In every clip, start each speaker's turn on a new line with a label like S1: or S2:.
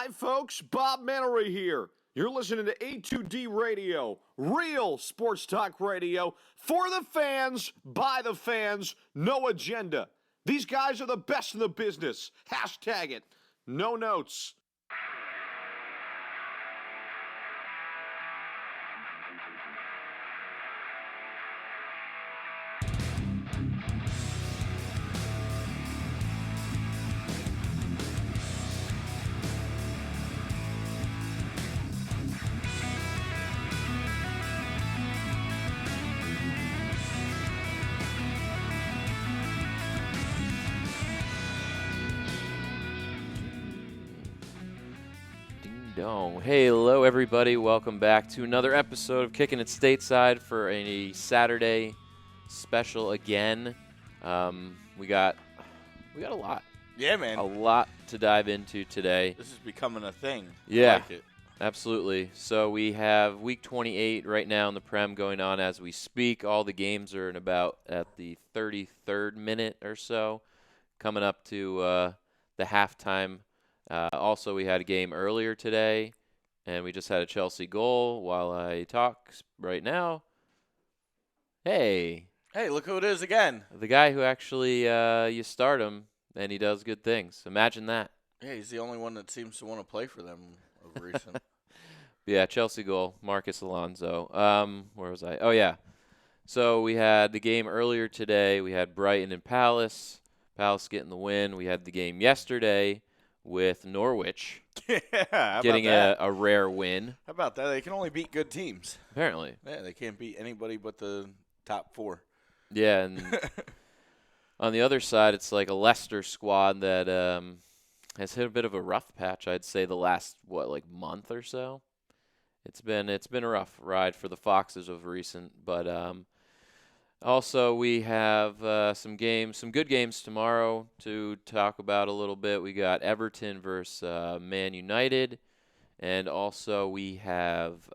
S1: Hi, folks. Bob Mannery here. You're listening to A2D Radio, real sports talk radio for the fans, by the fans, no agenda. These guys are the best in the business. Hashtag it. No notes.
S2: Hey, hello everybody. Welcome back to another episode of Kickin at Stateside for a Saturday special again. We got a lot.
S3: Yeah, man.
S2: A lot to dive into today.
S3: This is becoming a thing.
S2: Yeah.
S3: I like it.
S2: Absolutely. So we have week 28 right now in the Prem going on as we speak. All the games are at the 33rd minute or so, coming up to the halftime. Also, we had a game earlier today, and we just had a Chelsea goal while I talk right now. Hey,
S3: look who it is again.
S2: the guy who actually you start him, and he does good things. Imagine that.
S3: Yeah, he's the only one that seems to want to play for them of recent.
S2: Yeah, Chelsea goal, Marcus Alonso. Where was I? Oh, yeah. So we had the game earlier today. We had Brighton and Palace. Palace getting the win. We had the game yesterday with Norwich
S3: Yeah,
S2: getting a rare win.
S3: How about that? They can only beat good teams.
S2: Apparently.
S3: Yeah, they can't beat anybody but the top four.
S2: Yeah, and on the other side, it's like a Leicester squad that has hit a bit of a rough patch, I'd say, the last, month or so. It's been a rough ride for the Foxes of recent, but also we have some good games tomorrow to talk about a little bit. We got Everton versus Man United, and also we have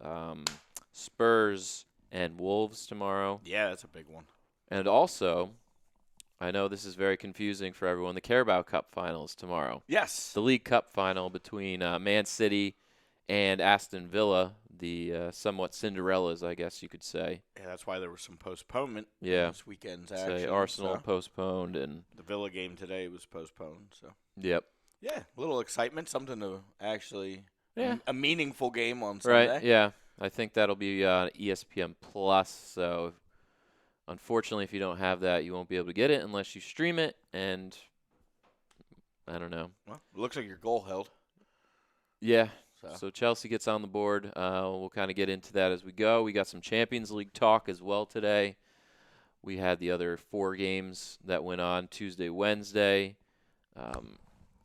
S2: Spurs and Wolves tomorrow.
S3: Yeah, that's a big one.
S2: And also, I know this is very confusing for everyone, the Carabao Cup finals tomorrow.
S3: Yes.
S2: The League Cup final between Man City and Aston Villa, the somewhat Cinderellas, I guess you could say.
S3: Yeah, that's why there was some postponement.
S2: Yeah.
S3: This weekend's action.
S2: Say Arsenal
S3: so.
S2: postponed and
S3: The Villa game today was postponed. So.
S2: yep.
S3: Yeah, a little excitement, something to actually
S2: Yeah.
S3: a meaningful game on Sunday.
S2: Right. Yeah. I think that'll be on ESPN Plus. So unfortunately, if you don't have that, you won't be able to get it unless you stream it. And I don't know.
S3: Well, it looks like your goal held.
S2: Yeah.
S3: So.
S2: So Chelsea gets on the board. We'll kind of get into that as we go. We got some Champions League talk as well today. We had the other 4 games that went on Tuesday, Wednesday.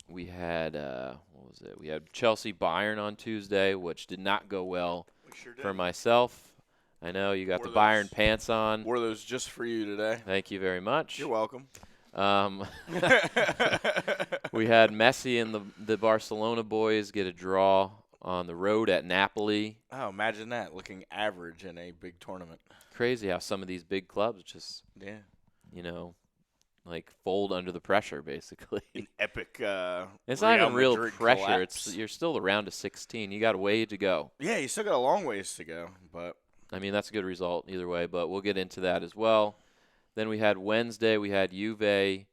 S2: We had what was it? We had Chelsea Bayern on Tuesday, which did not go well
S3: We sure did.
S2: for myself. I know you got
S3: Wore
S2: the
S3: those-
S2: Bayern pants on.
S3: Wore those just for you today.
S2: Thank you very much.
S3: You're welcome.
S2: We had Messi and the Barcelona boys get a draw on the road at Napoli.
S3: Oh, imagine that, looking average in a big tournament.
S2: Crazy how some of these big clubs just,
S3: Yeah.
S2: fold under the pressure, basically.
S3: An epic
S2: It's not
S3: Real
S2: even real
S3: Madrid
S2: pressure.
S3: collapse.
S2: You're still around to 16. You got a way to go.
S3: Yeah, you still got a long ways to go, but
S2: I mean, that's a good result either way, but we'll get into that as well. Then we had Wednesday, we had Juve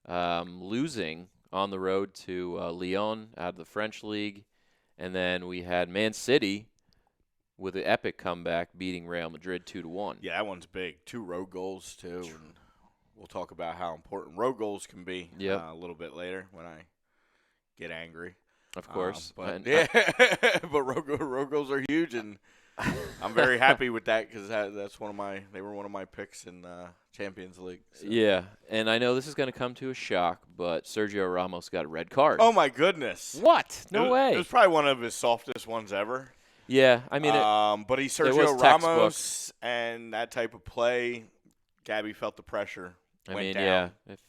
S2: losing on the road to Lyon out of the French league. And then we had Man City with an epic comeback beating Real Madrid 2-1.
S3: yeah, that one's big. 2 road goals, too. And we'll talk about how important road goals can be a little bit later when I get angry.
S2: Of course.
S3: But road goals are huge, and I'm very happy with that because they were one of my picks in Champions League. So.
S2: Yeah, and I know this is going to come to a shock, but Sergio Ramos got a red card.
S3: Oh my goodness!
S2: What? No way.
S3: It was probably one of his softest ones ever.
S2: Yeah, I mean,
S3: but he's
S2: it
S3: Sergio
S2: was
S3: Ramos, and that type of play, Gabby felt the pressure. Went down.
S2: yeah, if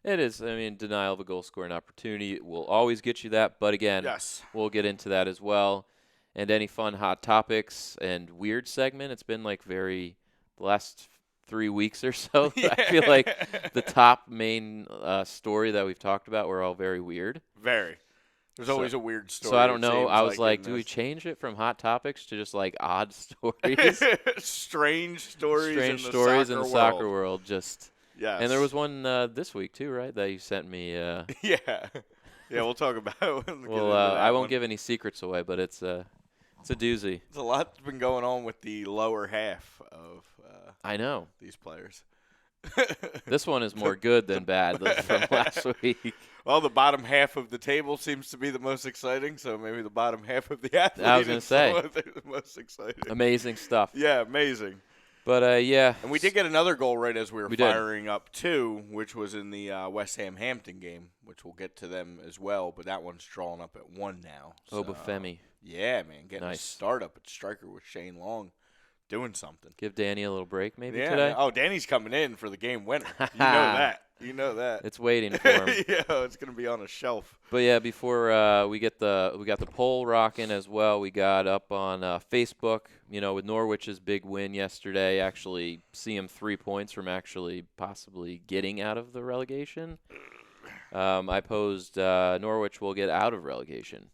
S2: it is. I mean, denial of a goal scoring opportunity will always get you that, but again,
S3: Yes.
S2: we'll get into that as well. And any fun hot topics and weird segment. It's been the last 3 weeks or so.
S3: Yeah.
S2: I feel like the top main story that we've talked about were all very weird.
S3: Very. There's always a weird story.
S2: So I don't know. I was like,
S3: in
S2: do we
S3: this.
S2: change it from hot topics to just like odd stories?
S3: Strange stories
S2: Strange
S3: in the
S2: stories
S3: soccer
S2: in the
S3: world.
S2: soccer world. Just
S3: Yes.
S2: And there was one this week too, right? That you sent me.
S3: Yeah. Yeah, we'll talk about it.
S2: Well, I won't give any secrets away, but it's a doozy.
S3: There's a lot that's been going on with the lower half of
S2: I know.
S3: these players.
S2: This one is more good than bad from last week.
S3: Well, the bottom half of the table seems to be the most exciting, so maybe the bottom half of the athlete
S2: I was gonna
S3: is
S2: say.
S3: the most exciting.
S2: Amazing stuff.
S3: Yeah, amazing.
S2: But yeah.
S3: And we did get another goal right as we were
S2: We did.
S3: firing up, too, which was in the West Ham-Hampton game, which we'll get to them as well, but that one's drawn up at 1 now. So,
S2: Obafemi.
S3: yeah, man, getting
S2: Nice.
S3: a start up at striker with Shane Long doing something.
S2: Give Danny a little break maybe
S3: Yeah.
S2: today.
S3: Oh, Danny's coming in for the game winner. You know that. You know that.
S2: It's waiting for him.
S3: Yeah, it's going to be on a shelf.
S2: But yeah, before we got the poll rocking as well. We got up on Facebook, with Norwich's big win yesterday, actually see him 3 points from actually possibly getting out of the relegation. I posed Norwich will get out of relegation.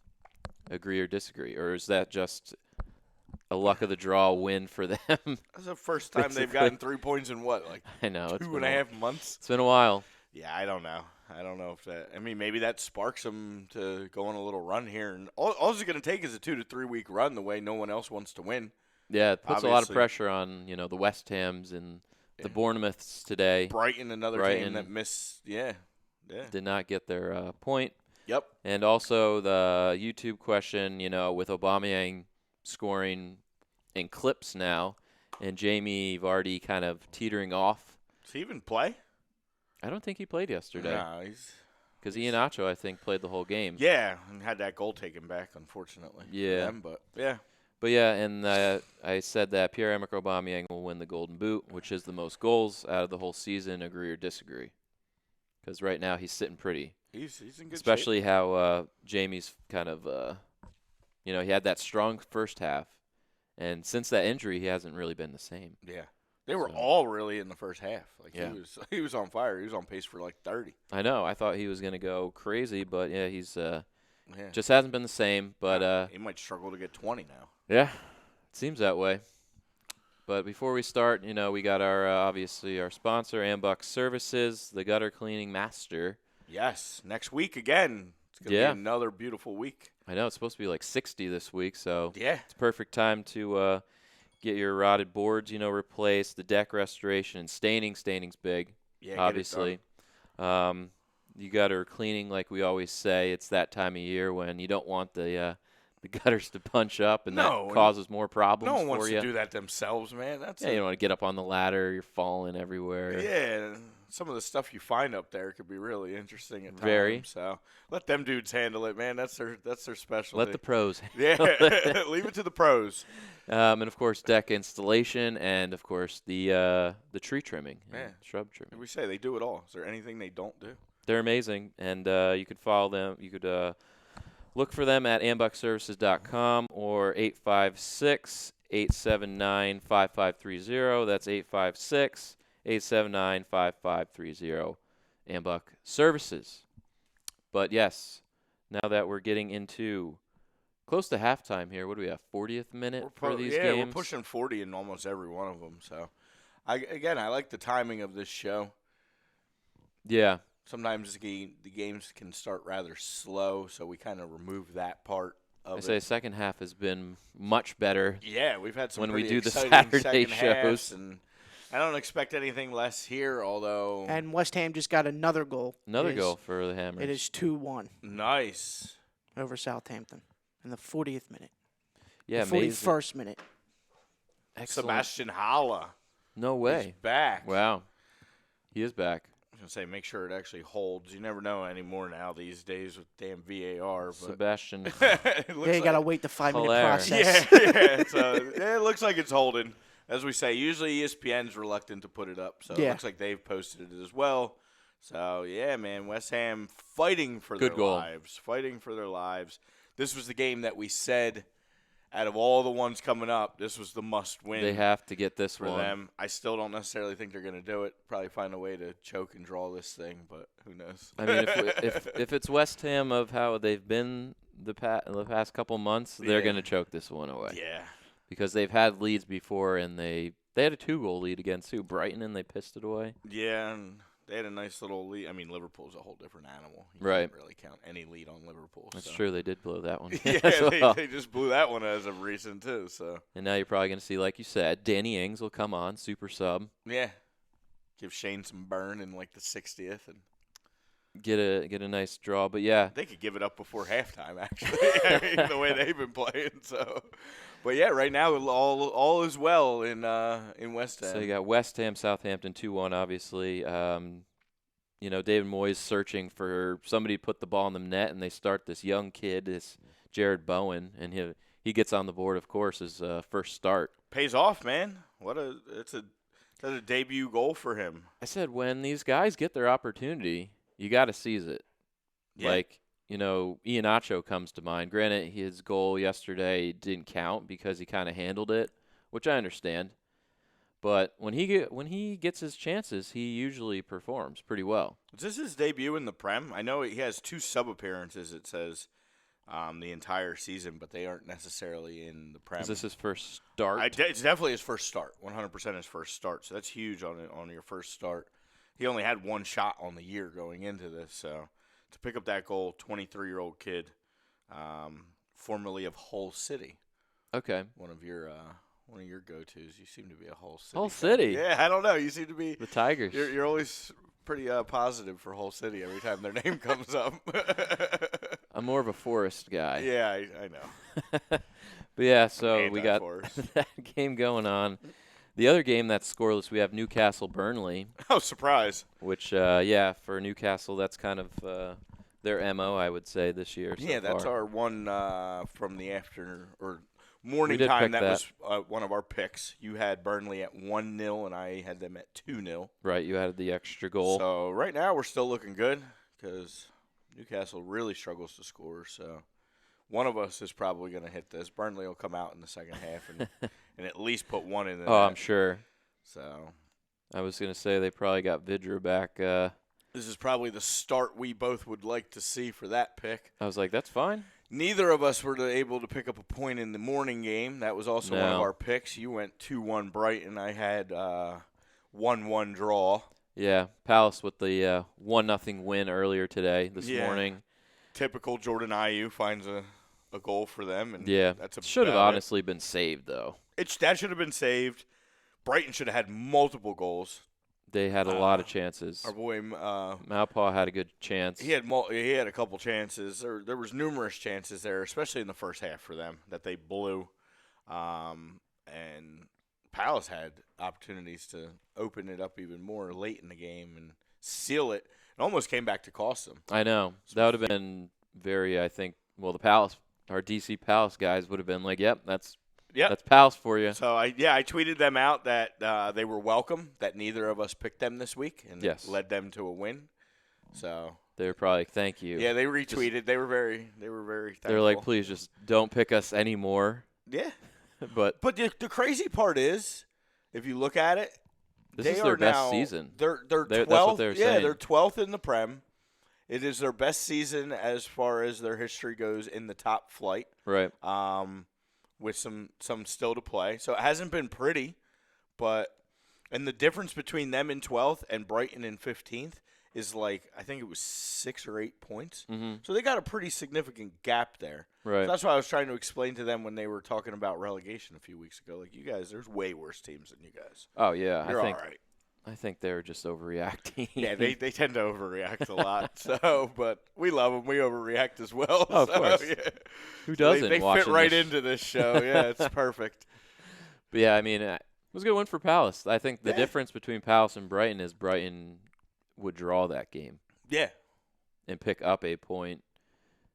S2: Agree or disagree? Or is that just a luck of the draw win for them?
S3: That's the first time they've
S2: Basically.
S3: gotten 3 points in what, like
S2: I know. It's
S3: 2.5 months?
S2: It's been a while.
S3: Yeah, I don't know. I don't know if that. I mean, maybe that sparks them to go on a little run here. And all it's going to take is a 2 to 3 week run. The way no one else wants to win.
S2: Yeah, it puts a lot of
S3: Obviously.
S2: pressure on the West Hams and the Bournemouths today.
S3: Brighton, another
S2: Brighton.
S3: team that missed. Yeah.
S2: Did not get their point.
S3: Yep.
S2: And also the YouTube question, with Aubameyang scoring in clips now and Jamie Vardy kind of teetering off.
S3: Does he even play?
S2: I don't think he played yesterday
S3: No, he's.
S2: because Iheanacho, I think, played the whole game.
S3: Yeah, and had that goal taken back, unfortunately. for
S2: Yeah.
S3: them, but yeah.
S2: But yeah, and I said that Pierre Emerick Aubameyang will win the Golden Boot, which is the most goals out of the whole season. Agree or disagree? Because right now he's sitting pretty.
S3: He's in good
S2: Especially how Jamie's kind of, he had that strong first half. And since that injury, he hasn't really been the same.
S3: shape. Yeah. They were
S2: So-
S3: all really in the first half. Like
S2: Yeah.
S3: he was on fire. He was on pace for like 30.
S2: I know. I thought he was going to go crazy, but yeah, he's
S3: Yeah.
S2: just hasn't been the same. But
S3: he might struggle to get 20 now.
S2: yeah, it seems that way. But before we start, we got our obviously our sponsor, Ambuck Services, the gutter cleaning master.
S3: Yes. Next week again. It's going to
S2: Yeah.
S3: be another beautiful week.
S2: I know it's supposed to be like 60 this week, so
S3: Yeah.
S2: it's perfect time to get your rotted boards, replaced, the deck restoration and staining. Staining's big,
S3: Yeah. get it
S2: obviously. You gutter cleaning, like we always say, it's that time of year when you don't want the gutters to punch up, and
S3: No,
S2: that
S3: and
S2: causes more problems
S3: No one wants
S2: for
S3: to
S2: you.
S3: do that themselves, man. That's
S2: Yeah, you don't want to get up on the ladder, you're falling everywhere.
S3: Yeah, some of the stuff you find up there could be really interesting at times.
S2: Very.
S3: So let them dudes handle it, man. That's their specialty.
S2: Let the pros.
S3: yeah, leave it to the pros.
S2: And of course, deck installation, and of course the tree trimming, and
S3: Yeah.
S2: shrub trimming.
S3: We say they do it all. Is there anything they don't do?
S2: They're amazing, and you could follow them. You could look for them at ambuckservices.com or 856-879-5530. That's 856-879-5530. Ambuck Services. But yes, now that we're getting into close to halftime here, what do we have? 40th minute for these games?
S3: we're pushing 40 in almost every one of them. So, I like the timing of this show.
S2: Yeah.
S3: Sometimes the games can start rather slow, so we kind of remove that part of
S2: I say
S3: it.
S2: second half has been much better.
S3: Yeah, we've had some
S2: when we
S3: pretty
S2: do the
S3: exciting
S2: Saturday
S3: second halves,
S2: shows.
S3: and I don't expect anything less here, although
S4: And West Ham just got another goal.
S2: Another
S4: It is-
S2: goal for the Hammers.
S4: It is 2-1
S3: nice.
S4: over Southampton in the 40th minute.
S2: Yeah,
S4: the
S2: amazing.
S4: 41st minute.
S2: Excellent.
S3: Sebastian Haller.
S2: No
S3: He's
S2: way.
S3: back.
S2: Wow. He is back.
S3: I was going to say, make sure it actually holds. You never know anymore now these days with damn VAR. But
S2: Sebastian.
S3: it
S4: Yeah,
S3: looks
S4: you got to
S3: like,
S4: wait the 5-minute
S2: Hilaire.
S4: process.
S3: yeah. So it looks like it's holding. As we say, usually ESPN's reluctant to put it up. So it
S4: Yeah.
S3: looks like they've posted it as well. So, yeah, man, West Ham fighting for
S2: Good
S3: their
S2: goal.
S3: lives. Fighting for their lives. This was the game that we said out of all the ones coming up, this was the must-win.
S2: They have to get this
S3: for
S2: one.
S3: them. I still don't necessarily think they're going to do it. Probably find a way to choke and draw this thing, but who knows?
S2: I mean, if it's West Ham of how they've been the past couple months, they're going to choke this one away.
S3: Yeah.
S2: Because they've had leads before, and they had a 2-goal lead against Brighton, and they pissed it away.
S3: Yeah, and they had a nice little lead. I mean, Liverpool's a whole different animal. You
S2: right.
S3: can't really count any lead on Liverpool.
S2: That's true. They did blow that one.
S3: Yeah,
S2: well.
S3: they just blew that one as of recent, too. So.
S2: And now you're probably going to see, like you said, Danny Ings will come on, super sub.
S3: Yeah. Give Shane some burn in, like, the 60th. And
S2: get a nice draw. But, yeah.
S3: They could give it up before halftime, actually, I mean, the way they've been playing. So. But, yeah, right now all is well in West Ham.
S2: So you got West Ham, Southampton 2-1, obviously. David Moyes searching for somebody to put the ball in the net, and they start this young kid, this Jared Bowen, and he gets on the board, of course, his first start.
S3: Pays off, man. That's a debut goal for him.
S2: I said when these guys get their opportunity, you got to seize it.
S3: Yeah.
S2: Like, Iheanacho comes to mind. Granted, his goal yesterday didn't count because he kind of handled it, which I understand. But when he gets his chances, he usually performs pretty well.
S3: Is this his debut in the Prem? I know he has 2 sub-appearances, it says, the entire season, but they aren't necessarily in the Prem.
S2: Is this his first start?
S3: It's definitely his first start, 100% his first start. So that's huge on your first start. He only had 1 shot on the year going into this, so to pick up that goal, 23-year-old kid, formerly of Hull City.
S2: Okay.
S3: One of your go-tos. You seem to be a Hull City.
S2: Hull City?
S3: Yeah, I don't know. You seem to be
S2: the Tigers.
S3: You're always pretty positive for Hull City every time their name comes up.
S2: I'm more of a Forest guy.
S3: Yeah, I know.
S2: But yeah, so we got that game going on. The other game that's scoreless, we have Newcastle-Burnley.
S3: Oh, surprise.
S2: Which, for Newcastle, that's kind of their MO, I would say, this year.
S3: Yeah, that's
S2: far.
S3: our one from the afternoon or morning time. That was one of our picks. You had Burnley at 1-0, and I had them at 2-0.
S2: Right, you had the extra goal.
S3: So right now we're still looking good because Newcastle really struggles to score. So one of us is probably going to hit this. Burnley will come out in the second half and at least put one in the net.
S2: I'm sure.
S3: So
S2: I was going to say they probably got Vidra back.
S3: This is probably the start we both would like to see for that pick.
S2: I was like, that's fine.
S3: Neither of us were able to pick up a point in the morning game. That was also one of our picks. You went 2-1 Brighton. I had 1-1 draw.
S2: Yeah, Palace with the 1-0 win earlier today, this morning.
S3: Typical Jordan Ayew finds a goal for them. And that's
S2: should have honestly been saved, though.
S3: That should have been saved. Brighton should have had multiple goals.
S2: They had a lot of chances.
S3: Our boy
S2: Malpaw had a good chance.
S3: He had a couple chances. There was numerous chances there, especially in the first half for them that they blew. And Palace had opportunities to open it up even more late in the game and seal it. It almost came back to cost them.
S2: I know. That would have been very, I think, well, our DC Palace guys would have been like, yep, that's Palace for you.
S3: So, I tweeted them out that they were welcome, that neither of us picked them this week, and led them to a win. So
S2: they were probably like, thank you.
S3: Yeah, they retweeted. They were very thankful.
S2: They're like, please just don't pick us anymore.
S3: Yeah.
S2: But
S3: the crazy part is, if you look at it,
S2: this is their best season.
S3: They're 12th.
S2: That's what they're saying.
S3: They're 12th in the Prem. It is their best season as far as their history goes in the top flight.
S2: Right.
S3: With some still to play. So it hasn't been pretty, and the difference between them in 12th and Brighton in 15th is like, I think it was 6 or 8 points.
S2: Mm-hmm.
S3: So they got a pretty significant gap there.
S2: Right.
S3: So that's what I was trying to explain to them when they were talking about relegation a few weeks ago. Like, you guys, there's way worse teams than you guys.
S2: Oh, yeah.
S3: You're all right.
S2: I think they were just overreacting.
S3: Yeah, they tend to overreact a lot. So, but we love them. We overreact as well.
S2: Oh, of course.
S3: Yeah.
S2: Who doesn't?
S3: They fit right into this show. Yeah, it's perfect.
S2: But yeah, I mean, it was a good win for Palace. I think the difference between Palace and Brighton is Brighton would draw that game.
S3: Yeah.
S2: And pick up a point.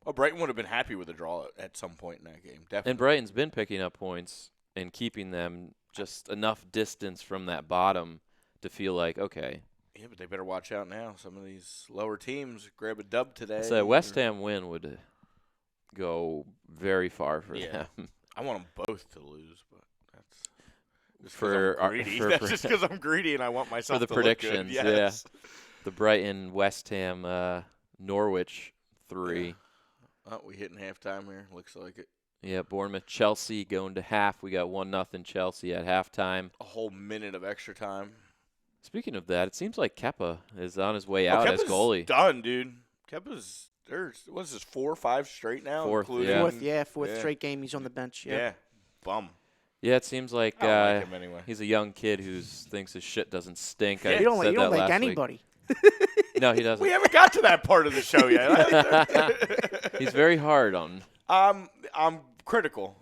S3: Oh, Brighton would have been happy with a draw at some point in that game. Definitely.
S2: And Brighton's been picking up points and keeping them just enough distance from that bottom to feel like, okay.
S3: Yeah, but they better watch out now. Some of these lower teams grab a dub today.
S2: So a West Ham win would go very far for them.
S3: I want them both to lose, but that's just 'cause
S2: For
S3: I'm greedy. That's just because I'm greedy and I want myself
S2: the
S3: to
S2: predictions,
S3: look good. Yes.
S2: the Brighton, West Ham, Norwich 3.
S3: Oh, we hitting halftime here. Looks like it.
S2: Yeah, Bournemouth, Chelsea going to half. We got 1-0 Chelsea at halftime.
S3: A whole minute of extra time.
S2: Speaking of that, it seems like Kepa is on his way out as
S3: Kepa's
S2: goalie.
S3: done, dude. Kepa's what's this, 4 or 5 straight now?
S2: Fourth,
S3: including,
S2: yeah.
S4: Fourth straight game he's on the bench.
S3: Yeah. Bum.
S2: Yeah, it seems like,
S3: I don't like him anyway.
S2: he's a young kid who thinks his shit doesn't stink.
S3: Yeah.
S2: I
S4: You don't like,
S2: said
S4: you don't
S2: that
S4: like
S2: last week.
S4: anybody.
S2: No, he doesn't.
S3: We haven't got to that part of the show yet.
S2: He's very hard on,
S3: I'm critical.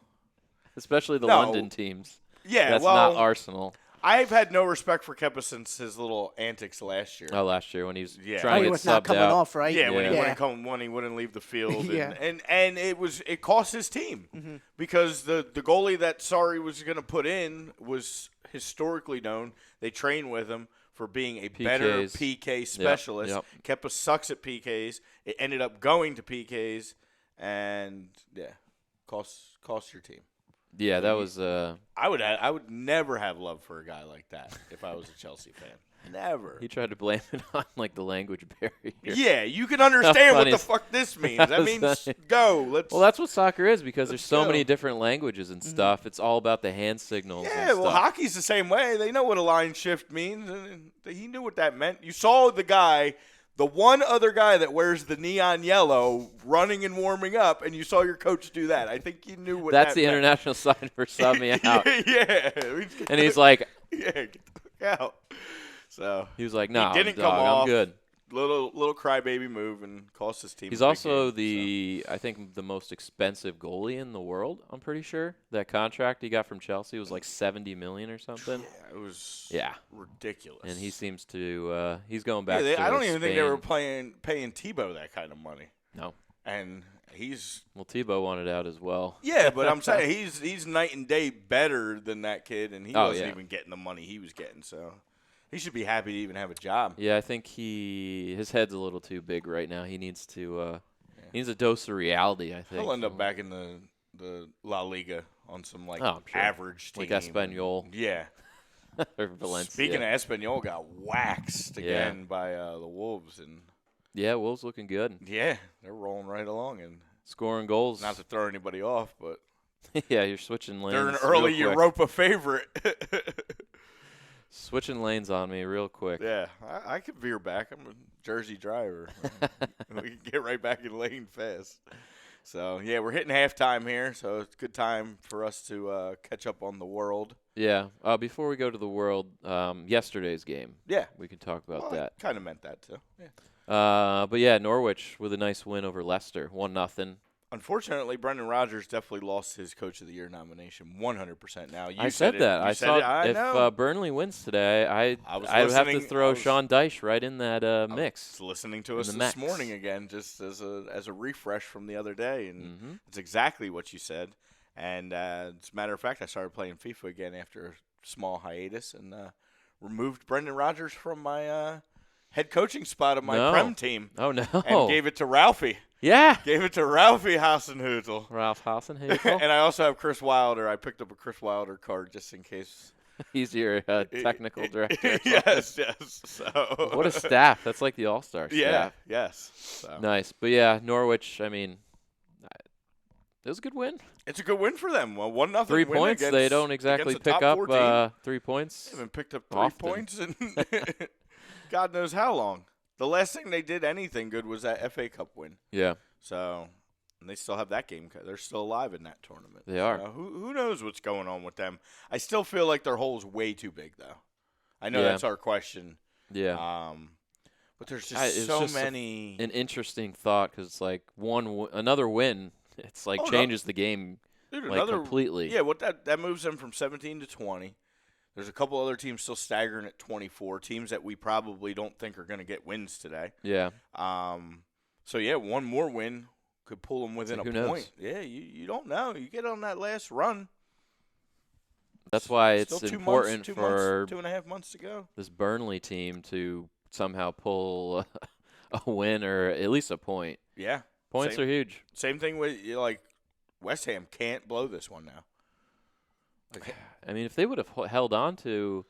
S2: especially the
S3: No.
S2: London teams.
S3: Yeah,
S2: That's
S3: well,
S2: not Arsenal.
S3: I've had no respect for Kepa since his little antics last year.
S2: Oh, last year when he was
S3: Yeah.
S2: trying
S4: he
S2: to
S4: was
S2: get
S4: not
S2: subbed
S4: coming
S2: out.
S4: off, right?
S3: Yeah, when he
S4: Yeah.
S3: wouldn't come, when he wouldn't leave the field,
S4: Yeah.
S3: and it cost his team because the goalie that Sarri was going to put in was historically known. They train with him for being a better
S2: PKs.
S3: PK specialist.
S2: Yep.
S3: Kepa sucks at PKs. It ended up going to PKs, and cost your team.
S2: Yeah, that was
S3: I would never have love for a guy like that if I was a Chelsea fan. Never.
S2: he tried to blame it on like the language barrier.
S3: Yeah, you can understand what
S2: funny
S3: the
S2: is-
S3: fuck this means. That
S2: How
S3: means
S2: funny.
S3: go. Let's.
S2: Well, that's what soccer is because there's so
S3: go.
S2: many different languages and stuff. It's all about the hand signals.
S3: Yeah,
S2: and
S3: well,
S2: stuff.
S3: hockey's the same way. They know what a line shift means, and he knew what that meant. You saw the one other guy that wears the neon yellow running and warming up, and you saw your coach do that. I think you knew what
S2: That's
S3: that
S2: the
S3: meant.
S2: international sign for sub me out.
S3: Yeah.
S2: And he's like,
S3: yeah, get the fuck out. So
S2: he was like, no,
S3: didn't
S2: dog,
S3: come off.
S2: I'm good.
S3: little crybaby move and cost his team.
S2: He's
S3: a big
S2: also
S3: game,
S2: I think, the most expensive goalie in the world. I'm pretty sure that contract he got from Chelsea was like $70 million or something.
S3: Yeah, it was
S2: Yeah,
S3: ridiculous.
S2: and he seems to he's going back.
S3: Yeah,
S2: to
S3: I don't even think they were
S2: Spain.
S3: paying Tebow that kind of money.
S2: No.
S3: And he's
S2: Well, Tebow wanted out as well.
S3: yeah, but I'm saying he's night and day better than that kid, and he
S2: Oh,
S3: wasn't
S2: yeah.
S3: even getting the money he was getting. So he should be happy to even have a job.
S2: Yeah, I think his head's a little too big right now. He needs to he needs a dose of reality. I think
S3: He'll end up back in the La Liga on some
S2: Oh, I'm sure.
S3: average team,
S2: Like Espanyol.
S3: Yeah.
S2: or Valencia.
S3: Speaking of Espanyol, got waxed
S2: Yeah.
S3: again by the Wolves, and
S2: Yeah, Wolves looking good,
S3: yeah, they're rolling right along, and
S2: scoring goals.
S3: not to throw anybody off, but
S2: Yeah, you're switching lanes.
S3: they're an
S2: real
S3: early
S2: quick.
S3: Europa favorite.
S2: Switching lanes on me real quick.
S3: Yeah, I could veer back. I'm a Jersey driver. We can get right back in lane fast. So, yeah, we're hitting halftime here, so it's a good time for us to catch up on the world.
S2: Yeah. Before we go to the world, yesterday's game.
S3: Yeah.
S2: We can talk about
S3: Well,
S2: that.
S3: I kind of meant that, too. Yeah.
S2: But yeah, Norwich with a nice win over Leicester, 1-0.
S3: Unfortunately, Brendan Rodgers definitely lost his Coach of the Year nomination 100% now. You
S2: I said
S3: it.
S2: that.
S3: You
S2: I
S3: said
S2: saw
S3: it. I
S2: if
S3: know.
S2: Burnley wins today,
S3: I was
S2: I'd have to
S3: listening-
S2: throw
S3: I was-
S2: Sean Dyche right in that mix.
S3: Just listening to us
S2: the
S3: this
S2: mix.
S3: morning again, just as a refresh from the other day, and
S2: Mhm.
S3: it's exactly what you said. And as a matter of fact, I started playing FIFA again after a small hiatus, and removed Brendan Rodgers from my head coaching spot of my
S2: No.
S3: Prem team,
S2: Oh no!
S3: and gave it to Ralphie.
S2: Yeah,
S3: Gave it to Ralphie Hasenhutel.
S2: Ralph Hasenhutel.
S3: And I also have Chris Wilder. I picked up a Chris Wilder card just in case.
S2: He's your technical director.
S3: Yes. So
S2: What a staff! That's like the All-Star staff.
S3: Yeah. Yes. So.
S2: Nice, but yeah, Norwich. I mean, it was a good win.
S3: It's a good win for them. Well, 1-0
S2: 3
S3: win
S2: points.
S3: Against,
S2: They don't exactly
S3: against a
S2: pick
S3: top
S2: up
S3: 4 team.
S2: 3 points.
S3: They haven't picked up 3
S2: often.
S3: points in God knows how long. The last thing they did anything good was that FA Cup win.
S2: Yeah,
S3: So, and they still have that game. They're still alive in that tournament.
S2: They are.
S3: So who knows what's going on with them? I still feel like their hole is way too big, though. I know
S2: Yeah.
S3: that's our question.
S2: yeah.
S3: But there's
S2: It's
S3: just so
S2: just
S3: many.
S2: An interesting thought because it's like another win. It's like
S3: Oh, no.
S2: changes the game
S3: Dude,
S2: like completely.
S3: Yeah, what that moves them from 17 to 20. There's a couple other teams still staggering at 24. Teams that we probably don't think are going to get wins today.
S2: Yeah.
S3: So yeah, one more win could pull them within
S2: Like,
S3: a
S2: who knows?
S3: point. Yeah, you don't know. You get on that last run.
S2: That's why it's
S3: Still 2
S2: important
S3: months, 2
S2: for
S3: months, 2.5 months to go.
S2: this Burnley team to somehow pull a win or at least a point.
S3: Yeah,
S2: Points
S3: Same.
S2: are huge.
S3: Same thing with like West Ham can't blow this one now. Like,
S2: I mean, if they would have held on to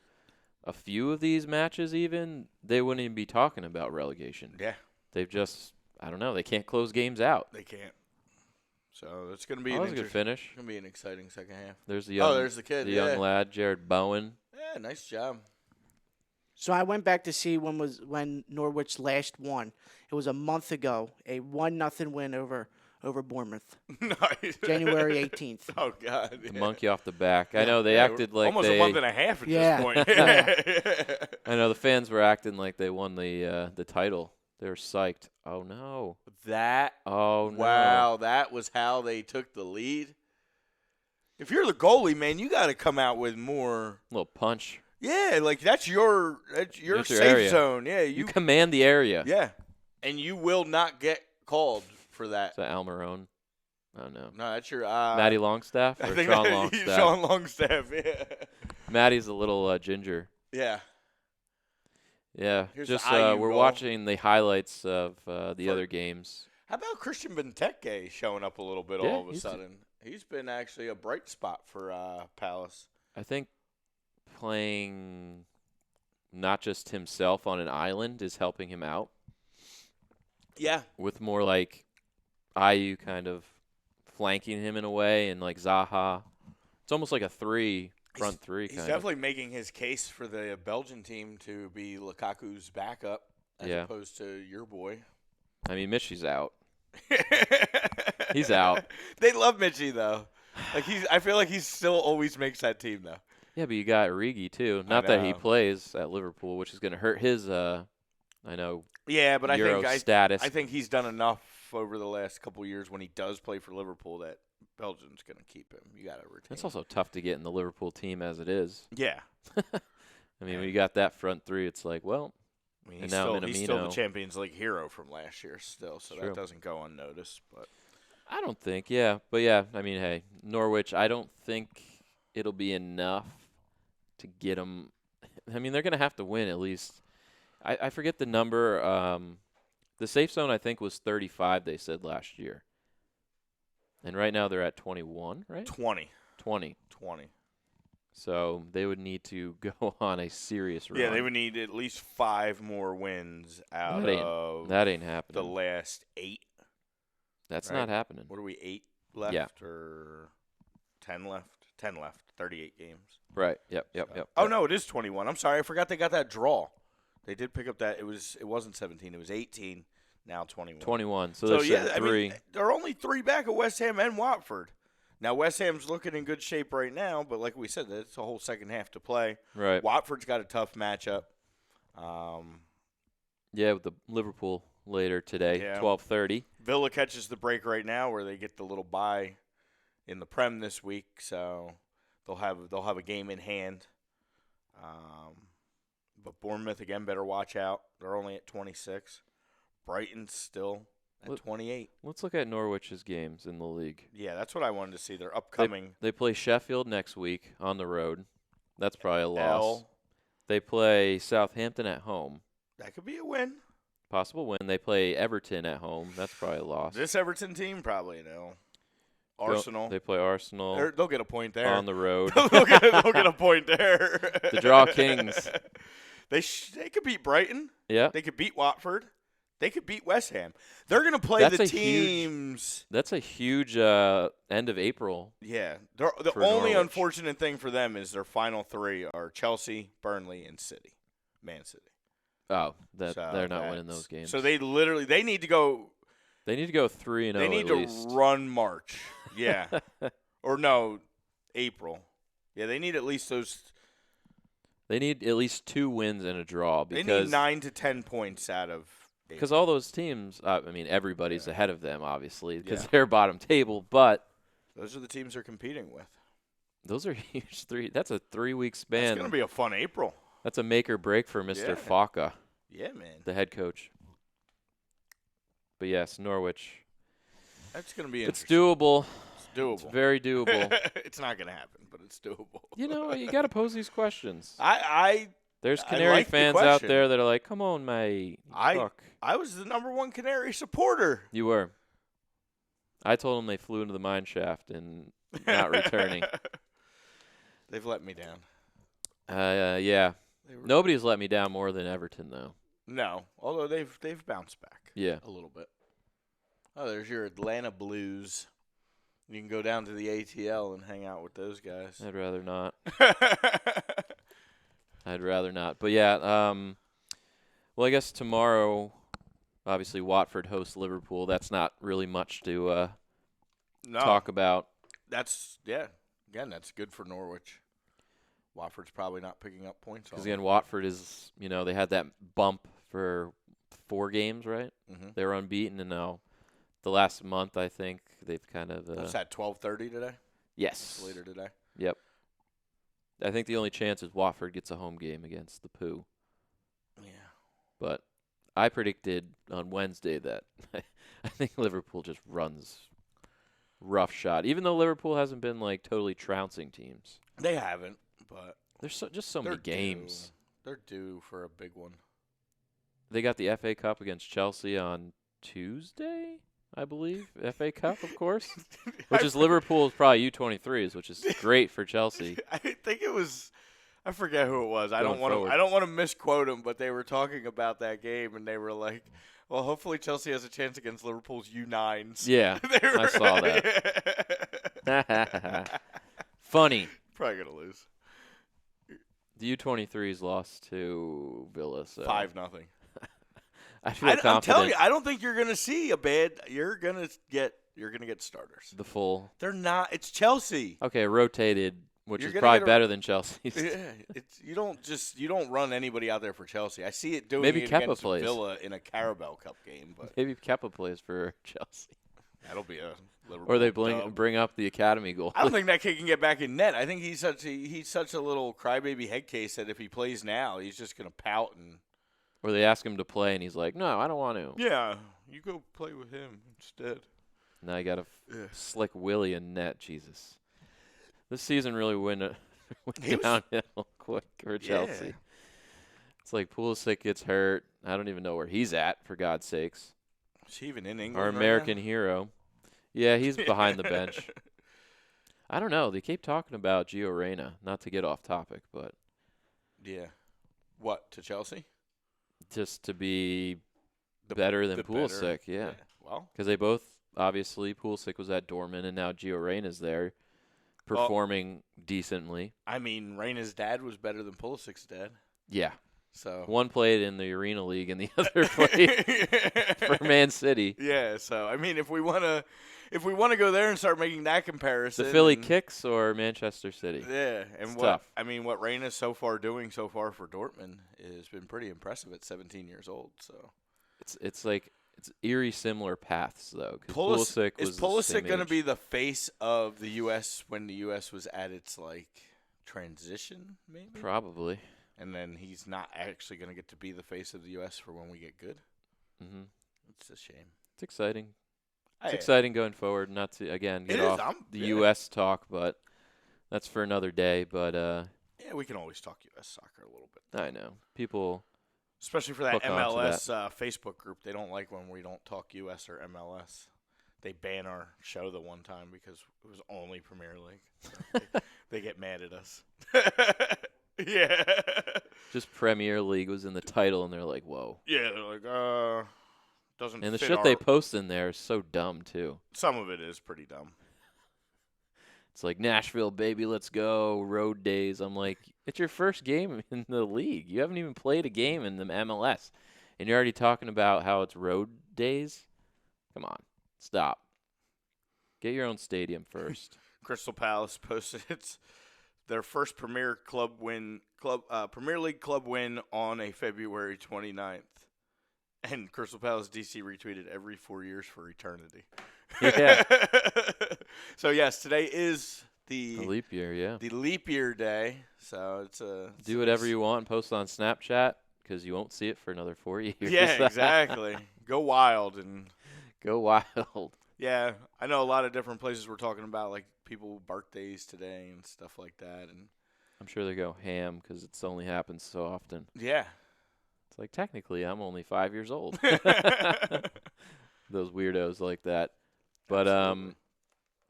S2: a few of these matches even, they wouldn't even be talking about relegation.
S3: yeah,
S2: They've just, I don't know, they can't close games out.
S3: they can't. So it's going to be
S2: That was a good finish.
S3: Going to be an exciting second half.
S2: There's the young,
S3: there's the kid.
S2: the
S3: yeah.
S2: young lad, Jared Bowen.
S3: Yeah, nice job.
S4: So I went back to see when Norwich last won. It was a month ago, a 1-0 win over Bournemouth,
S3: Nice.
S4: January 18th.
S3: Oh God.
S2: The monkey off the back. I know they
S3: Yeah,
S2: acted like
S3: almost
S2: they.
S3: a month and a half at
S4: Yeah.
S3: this point.
S2: I know the fans were acting like they won the title. They were psyched. Oh no.
S3: That.
S2: Oh no.
S3: Wow, that was how they took the lead. If you're the goalie, man, you got to come out with more.
S2: Little punch.
S3: Yeah, like that's your
S2: That's
S3: safe
S2: your area.
S3: zone. Yeah,
S2: You command the area.
S3: Yeah, and you will not get called for that.
S2: Is that Almiron? Oh no.
S3: No, that's your
S2: Matty Longstaff
S3: I
S2: or
S3: think
S2: Sean
S3: that-
S2: Longstaff?
S3: Sean Longstaff. Yeah.
S2: Matty's a little ginger.
S3: Yeah.
S2: Yeah.
S3: Here's the
S2: Just
S3: IU
S2: we're
S3: goal.
S2: watching the highlights of the
S3: For-
S2: other games.
S3: How about Christian Benteke showing up a little bit
S2: Yeah,
S3: all of a
S2: he's-
S3: sudden? He's been actually a bright spot for Palace.
S2: I think playing not just himself on an island is helping him out
S3: Yeah.
S2: with more like IU kind of flanking him in a way and like Zaha. It's almost like a front three
S3: He's
S2: kind
S3: definitely making his case for the Belgian team to be Lukaku's backup as
S2: Yeah.
S3: opposed to your boy.
S2: I mean, Mitchie's out. He's out.
S3: They love Mitchie though. Like I feel like he still always makes that team though.
S2: Yeah, but you got Origi too. Not that he plays at Liverpool, which is going to hurt his I know
S3: Yeah, but
S2: Euro
S3: I
S2: status.
S3: think he's done enough over the last couple of years when he does play for Liverpool that Belgium's going to keep him. You got to retain.
S2: It's also tough to get in the Liverpool team as it is.
S3: Yeah.
S2: I mean, when you got that front three, it's like, well,
S3: I mean,
S2: And now
S3: he's still the
S2: Minamino.
S3: Champions League hero from last year still, so
S2: True.
S3: that doesn't go unnoticed. But
S2: I don't think, yeah. But yeah, I mean, hey, Norwich, I don't think it'll be enough to get them. I mean, they're going to have to win at least. I forget the number. The safe zone, I think, was 35, they said last year. And right now they're at 21, right?
S3: 20.
S2: 20. So they would need to go on a serious run.
S3: Yeah, they would need at least 5 more wins out of
S2: That ain't
S3: the
S2: happening.
S3: last 8.
S2: That's
S3: right?
S2: not happening.
S3: What are we, 8 left
S2: Yeah.
S3: or 10 left? 10 left, 38 games.
S2: Right. Yep.
S3: Oh, no, it is 21. I'm sorry. I forgot they got that draw. They did pick up that. It wasn't 17. It was 18, now 21.
S2: 21. So
S3: So,
S2: they're
S3: yeah,
S2: sitting
S3: I
S2: three.
S3: mean, they're only 3 back of West Ham and Watford. Now, West Ham's looking in good shape right now, but like we said, it's a whole second half to play.
S2: Right.
S3: Watford's got a tough matchup.
S2: Yeah, with the Liverpool later today,
S3: Yeah.
S2: 12:30.
S3: Villa catches the break right now where they get the little bye in the Prem this week, so they'll have a game in hand. But Bournemouth, again, better watch out. They're only at 26. Brighton's still at 28.
S2: Let's look at Norwich's games in the league.
S3: Yeah, that's what I wanted to see. They're upcoming.
S2: They play Sheffield next week on the road. That's probably a loss.
S3: L.
S2: They play Southampton at home.
S3: That could be a win.
S2: Possible win. They play Everton at home. That's probably a loss.
S3: This Everton team, probably an L. Arsenal.
S2: They play Arsenal
S3: They'll get a point there.
S2: on the road.
S3: they'll get a point there.
S2: The Draw Kings.
S3: They could beat Brighton.
S2: Yeah.
S3: They could beat Watford. They could beat West Ham. They're going to play
S2: That's
S3: the
S2: a huge-
S3: teams.
S2: That's a huge end of April.
S3: Yeah. The
S2: for
S3: only
S2: Norwich.
S3: unfortunate thing for them is their final 3 are Chelsea, Burnley, and Man City.
S2: Oh,
S3: So
S2: they're not winning
S3: that's-
S2: those games.
S3: So they need to go.
S2: They need to go 3-0
S3: They need
S2: at
S3: to
S2: least.
S3: run March. Yeah. Or no, April. Yeah, they need at least those.
S2: They need at least 2 wins and a draw
S3: They need
S2: because
S3: 9 to 10 points out of.
S2: because all those teams, I mean, everybody's ahead of them, obviously, because
S3: Yeah.
S2: they're bottom table. But
S3: Those are the teams they're competing with.
S2: those are huge That's a 3-week
S3: It's
S2: span.
S3: going to be a fun April.
S2: That's a make or break for Mr.
S3: Yeah.
S2: Faka,
S3: Yeah, man.
S2: the head coach. But yes, Norwich.
S3: That's going to be
S2: It's
S3: interesting.
S2: doable.
S3: It's doable.
S2: It's very doable.
S3: It's not going to happen, but it's doable.
S2: You know, you got to pose these questions.
S3: I
S2: There's
S3: I
S2: Canary
S3: like the
S2: fans out
S3: question.
S2: there that are like, "Come on, mate." Fuck.
S3: I was the number 1 Canary supporter.
S2: You were. I told them they flew into the mine shaft and not returning.
S3: They've let me down.
S2: Yeah. Nobody's let me down more than Everton, though.
S3: No, although they've bounced back.
S2: Yeah.
S3: A little bit. Oh, there's your Atlanta Blues. You can go down to the ATL and hang out with those guys.
S2: I'd rather not. I'd rather not. But yeah, well, I guess tomorrow, obviously, Watford hosts Liverpool. That's not really much to talk about.
S3: Again, that's good for Norwich. Watford's probably not picking up points.
S2: Because, again, Watford is, they had that bump for 4 games, right?
S3: Mm-hmm.
S2: They were unbeaten, and now the last month, I think, they've kind of...
S3: Was that 12:30 today?
S2: Yes.
S3: Later today?
S2: Yep. I think the only chance is Watford gets a home game against the Pooh.
S3: Yeah.
S2: But I predicted on Wednesday that I think Liverpool just runs rough shot, even though Liverpool hasn't been, totally trouncing teams.
S3: They haven't, but...
S2: There's just so many games.
S3: They're due for a big one.
S2: They got the FA Cup against Chelsea on Tuesday, I believe. FA Cup, of course. Which is Liverpool's probably U23s, which is great for Chelsea.
S3: I think it was... I forget who it was. I don't
S2: forward.
S3: want to misquote them, but they were talking about that game, and they were like, well, hopefully Chelsea has a chance against Liverpool's U9s.
S2: Yeah, I saw that. Funny.
S3: Probably going to lose.
S2: The U23s lost to Villa. So
S3: 5-0.
S2: I feel confident.
S3: I'm telling you, I don't think you're going to see a bad. You're going to get starters.
S2: The full.
S3: They're not. It's Chelsea.
S2: Okay, rotated, which
S3: You're
S2: is
S3: gonna
S2: probably
S3: get
S2: better than Chelsea's.
S3: Yeah, you don't run anybody out there for Chelsea. I see it doing
S2: Maybe
S3: it
S2: Kepa
S3: against
S2: plays.
S3: Villa in a Carabao Cup game, but
S2: Maybe Kepa plays for Chelsea.
S3: that'll be a Liverpool
S2: Or they
S3: dub.
S2: bring up the academy goal.
S3: I don't think that kid can get back in net. I think he's such a little crybaby head case that if he plays now, he's just gonna pout and.
S2: Or they ask him to play, and he's like, no, I don't want to.
S3: Yeah, you go play with him instead.
S2: Now you got a slick Willie in net. Jesus. This season really went downhill quick for Chelsea.
S3: Yeah.
S2: It's like Pulisic gets hurt. I don't even know where he's at, for God's sakes.
S3: Is he even in England?
S2: Our
S3: right
S2: American
S3: now?
S2: hero. Yeah, he's behind the bench. I don't know. They keep talking about Gio Reyna. Not to get off topic, but
S3: Yeah. What, to Chelsea?
S2: just to be better than Pulisic, yeah.
S3: Well,
S2: Because they both, obviously, Pulisic was at Dortmund, and now Gio Reyna's there, performing decently.
S3: I mean, Reyna's dad was better than Pulisic's dad.
S2: Yeah.
S3: So
S2: One played in the Arena League, and the other played for Man City.
S3: Yeah, so I mean, if we want to go there and start making that comparison,
S2: The Philly Kicks or Manchester City?
S3: yeah, and
S2: It's
S3: what
S2: tough.
S3: I mean, what Reyna's doing so far for Dortmund has been pretty impressive at 17 years old. So
S2: It's eerie similar paths, though. 'Cause Pulisic was
S3: is Pulisic
S2: going to
S3: be the face of the U.S. when the U.S. was at its transition, maybe?
S2: Probably.
S3: And then he's not actually going to get to be the face of the U.S. for when we get good.
S2: Mm-hmm.
S3: It's a shame.
S2: It's exciting. It's
S3: Hey,
S2: exciting going forward. Not to, again, get
S3: It is.
S2: off the U.S. talk, but that's for another day. But
S3: Yeah, we can always talk U.S. soccer a little bit.
S2: I know. People,
S3: Especially for that
S2: Hook onto
S3: MLS Facebook group. They don't like when we don't talk U.S. or MLS. They ban our show the one time because it was only Premier League. So they get mad at us. Yeah.
S2: just Premier League was in the title, and they're like, whoa.
S3: Yeah, they're like, doesn't
S2: And the
S3: fit
S2: shit
S3: our...
S2: they post in there is so dumb, too.
S3: Some of it is pretty dumb.
S2: It's like, Nashville, baby, let's go, road days. I'm like, it's your first game in the league. You haven't even played a game in the MLS. And you're already talking about how it's road days? Come on. Stop. Get your own stadium first.
S3: Crystal Palace posted it's their first Premier League club win on a February 29th. And Crystal Palace DC retweeted every 4 years for eternity.
S2: Yeah.
S3: So yes, today is the
S2: leap year, yeah.
S3: the leap year day. So it's
S2: Do whatever you want and post on Snapchat because you won't see it for another 4 years.
S3: Yeah, exactly. Go wild and
S2: Go wild.
S3: yeah. I know a lot of different places we're talking about like people birthdays today and stuff like that. And
S2: I'm sure they go ham because it's only happens so often.
S3: yeah.
S2: It's like, technically, I'm only 5 years old. Those weirdos like that. But
S3: Absolutely.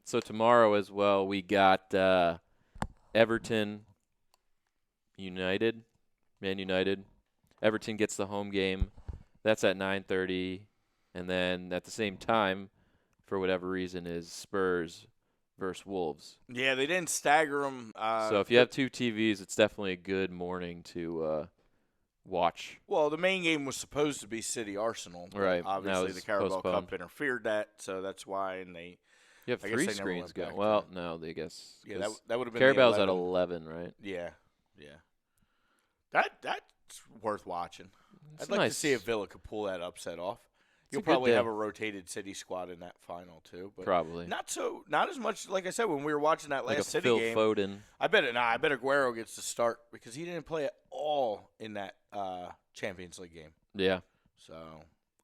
S2: so tomorrow as well, we got Everton, Man United. Everton gets the home game. That's at 9:30. And then at the same time, for whatever reason, is Spurs versus Wolves.
S3: Yeah, they didn't stagger them.
S2: So if you have two TVs, it's definitely a good morning to watch.
S3: Well, the main game was supposed to be City Arsenal.
S2: Right.
S3: Obviously,
S2: Now
S3: the
S2: it's
S3: Carabao
S2: postponed.
S3: Cup interfered that, so that's why. And they,
S2: You have
S3: I guess
S2: three
S3: they never
S2: screens
S3: went
S2: going.
S3: back
S2: Well,
S3: to-
S2: no, I guess.
S3: yeah, that would have been
S2: Carabao's
S3: the
S2: at
S3: 11.
S2: 11, right?
S3: Yeah. That's worth watching.
S2: It's
S3: I'd like
S2: nice.
S3: to see if Villa could pull that upset off.
S2: It's a
S3: You'll
S2: good
S3: probably
S2: day.
S3: have a rotated City squad in that final too, but
S2: Probably.
S3: not as much. Like I said, when we were watching that
S2: Like a
S3: last City
S2: Phil
S3: game,
S2: Foden.
S3: I bet Aguero gets to start because he didn't play at all in that Champions League game.
S2: Yeah,
S3: So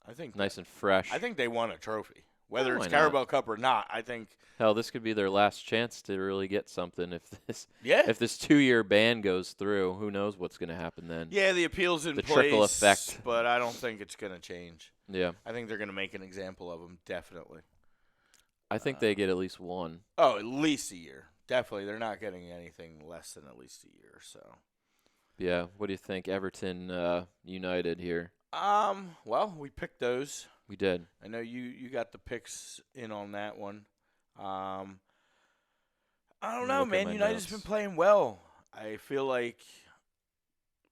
S3: I think
S2: nice and fresh.
S3: I think they won a trophy, whether
S2: why
S3: it's
S2: not?
S3: Carabao Cup or not. I think
S2: Hell, this could be their last chance to really get something.
S3: yeah,
S2: If this 2-year ban goes through, who knows what's going to happen then?
S3: yeah, the appeal's in
S2: The
S3: place,
S2: trickle effect.
S3: but I don't think it's going to change.
S2: Yeah.
S3: I think they're going to make an example of him, definitely.
S2: I think they get at least one.
S3: Oh, at least a year. Definitely. They're not getting anything less than at least a year. So,
S2: Yeah. What do you think, Everton United here?
S3: well, we picked those.
S2: We did.
S3: I know you got the picks in on that one. I don't know,
S2: Look at
S3: man.
S2: my
S3: United's
S2: notes.
S3: been playing well. I feel like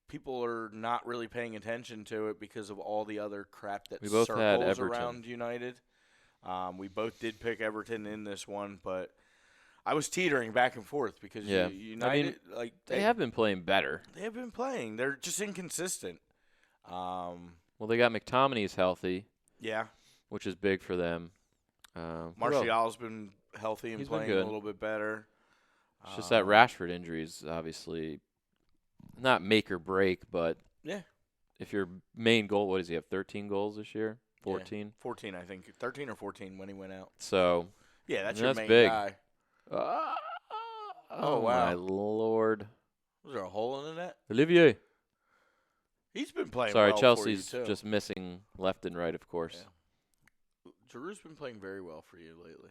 S3: people are not really paying attention to it because of all the other crap that
S2: We both had
S3: circles
S2: Everton.
S3: around United. We both did pick Everton in this one, but I was teetering back and forth because
S2: Yeah.
S3: United,
S2: They have been playing better.
S3: they have been playing. They're just inconsistent.
S2: Well, they got McTominay's healthy,
S3: Yeah,
S2: which is big for them. Who else?
S3: Martial's been healthy and
S2: He's been
S3: playing a
S2: good.
S3: little bit better.
S2: It's just that Rashford injury is obviously not make or break, but
S3: Yeah.
S2: if your main goal, what does he have, 13 goals this year? 14?
S3: 14, I think. 13 or 14 when he went out.
S2: So,
S3: Yeah, that's
S2: And
S3: your
S2: that's
S3: main
S2: big.
S3: guy.
S2: oh,
S3: wow.
S2: my Lord.
S3: Was there a hole in the net?
S2: Olivier.
S3: He's been playing
S2: Sorry,
S3: well
S2: Chelsea's
S3: for you, too.
S2: just missing left and right, of course.
S3: Giroud's been playing very well for you lately.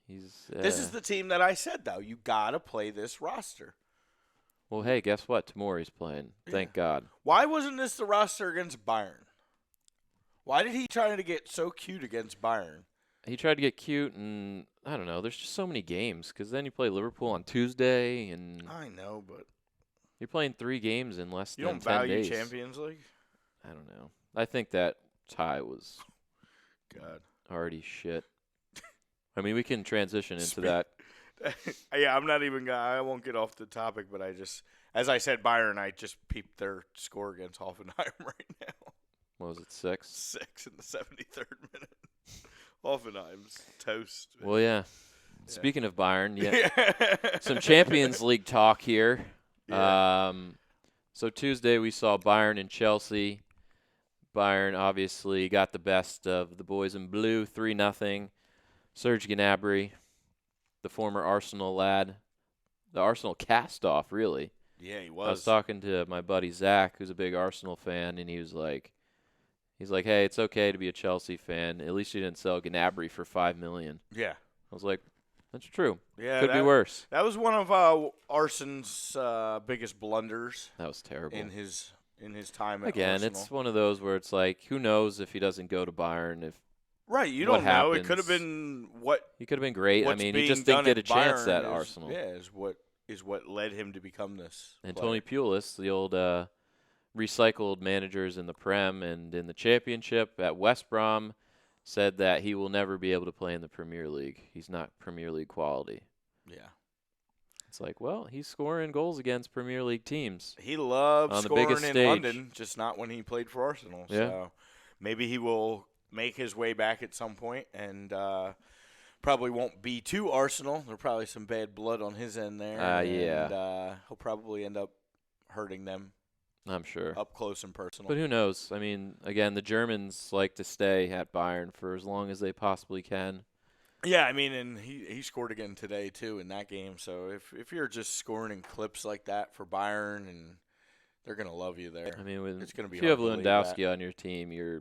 S2: He's
S3: This is the team that I said, though. You got to play this roster.
S2: Well, hey, guess what? Tomorrow's playing. Thank God.
S3: Why wasn't this the roster against Bayern? Why did he try to get so cute against Bayern?
S2: He tried to get cute, and I don't know. There's just so many games because then you play Liverpool on Tuesday, and
S3: I know, but
S2: you're playing 3 games in less
S3: you
S2: than
S3: don't
S2: 10
S3: value
S2: days.
S3: Champions League?
S2: I don't know. I think that tie was
S3: God.
S2: already shit. I mean, we can transition into
S3: Speak-
S2: that.
S3: Yeah, I'm not even gonna. I won't get off the topic, but I just, as I said, Bayern. I just peeped their score against Hoffenheim right now.
S2: What was it, 6?
S3: 6 in the 73rd minute. Hoffenheim's toast.
S2: Well, yeah. Speaking of Bayern, yeah,
S3: Yeah.
S2: some Champions League talk here.
S3: Yeah.
S2: So Tuesday we saw Bayern and Chelsea. Bayern obviously got the best of the boys in blue, 3-0. Serge Gnabry, the former Arsenal lad, the Arsenal cast-off, really.
S3: Yeah, he
S2: I was
S3: was.
S2: talking to my buddy Zach, who's a big Arsenal fan, and he was like, hey, it's okay to be a Chelsea fan. At least you didn't sell Gnabry for $5 million.
S3: Yeah.
S2: I was like, that's true.
S3: Yeah.
S2: Could be worse.
S3: That was one of Arsenal's biggest blunders
S2: That was terrible.
S3: in his time at
S2: Again,
S3: Arsenal.
S2: it's one of those where it's like, who knows if he doesn't go to Bayern? If
S3: Right, you
S2: what
S3: don't know. It could have
S2: happens.
S3: been what
S2: he could have been great. I
S3: what's
S2: mean, he
S3: being
S2: just didn't
S3: done
S2: get a chance
S3: Bayern
S2: at
S3: is,
S2: Arsenal.
S3: Yeah, is what led him to become this.
S2: And
S3: player.
S2: Tony Pulis, the old recycled managers in the Prem and in the Championship at West Brom, said that he will never be able to play in the Premier League. He's not Premier League quality.
S3: Yeah.
S2: It's like, well, he's scoring goals against Premier League teams.
S3: He loved
S2: On the
S3: scoring in
S2: biggest stage.
S3: London, just not when he played for Arsenal.
S2: Yeah.
S3: So maybe he will make his way back at some point and probably won't be to Arsenal. There's probably some bad blood on his end there.
S2: Yeah.
S3: And he'll probably end up hurting them
S2: I'm sure.
S3: up close and personal.
S2: But who knows? I mean, again, the Germans like to stay at Bayern for as long as they possibly can.
S3: Yeah, I mean, and he scored again today, too, in that game. So if you're just scoring in clips like that for Bayern, and they're going to love you there.
S2: I mean,
S3: It's gonna be
S2: if you have
S3: hard to believe
S2: Lewandowski on your team,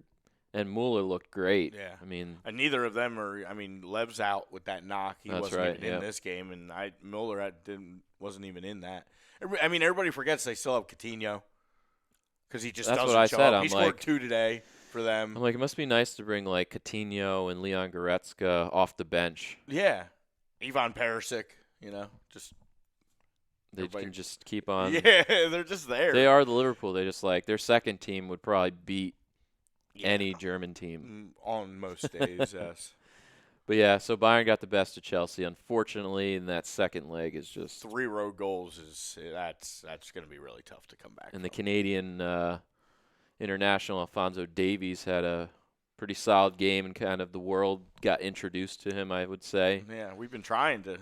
S2: and Mueller looked great.
S3: Yeah.
S2: I mean,
S3: And neither of them are. I mean, Lev's out with that knock. He
S2: That's
S3: wasn't
S2: right,
S3: even
S2: yeah.
S3: in this game, and Mueller didn't wasn't even in that. I mean, everybody forgets they still have Coutinho because he just
S2: That's
S3: doesn't
S2: what I
S3: show
S2: said.
S3: up.
S2: I'm
S3: He scored
S2: like-
S3: 2 today for them.
S2: I'm like, it must be nice to bring like Coutinho and Leon Goretzka off the bench.
S3: Yeah, Ivan Perisic, just
S2: They
S3: Everybody-
S2: can just keep on.
S3: yeah, they're just there.
S2: They are the Liverpool. They just like their second team would probably beat
S3: Yeah.
S2: any German team.
S3: On most days, yes.
S2: But yeah, so Bayern got the best of Chelsea, unfortunately, and that second leg is just.
S3: 3 road goals that's going to be really tough to come back.
S2: And the
S3: from.
S2: Canadian international Alphonso Davies had a pretty solid game, and kind of the world got introduced to him, I would say.
S3: Yeah, we've been trying to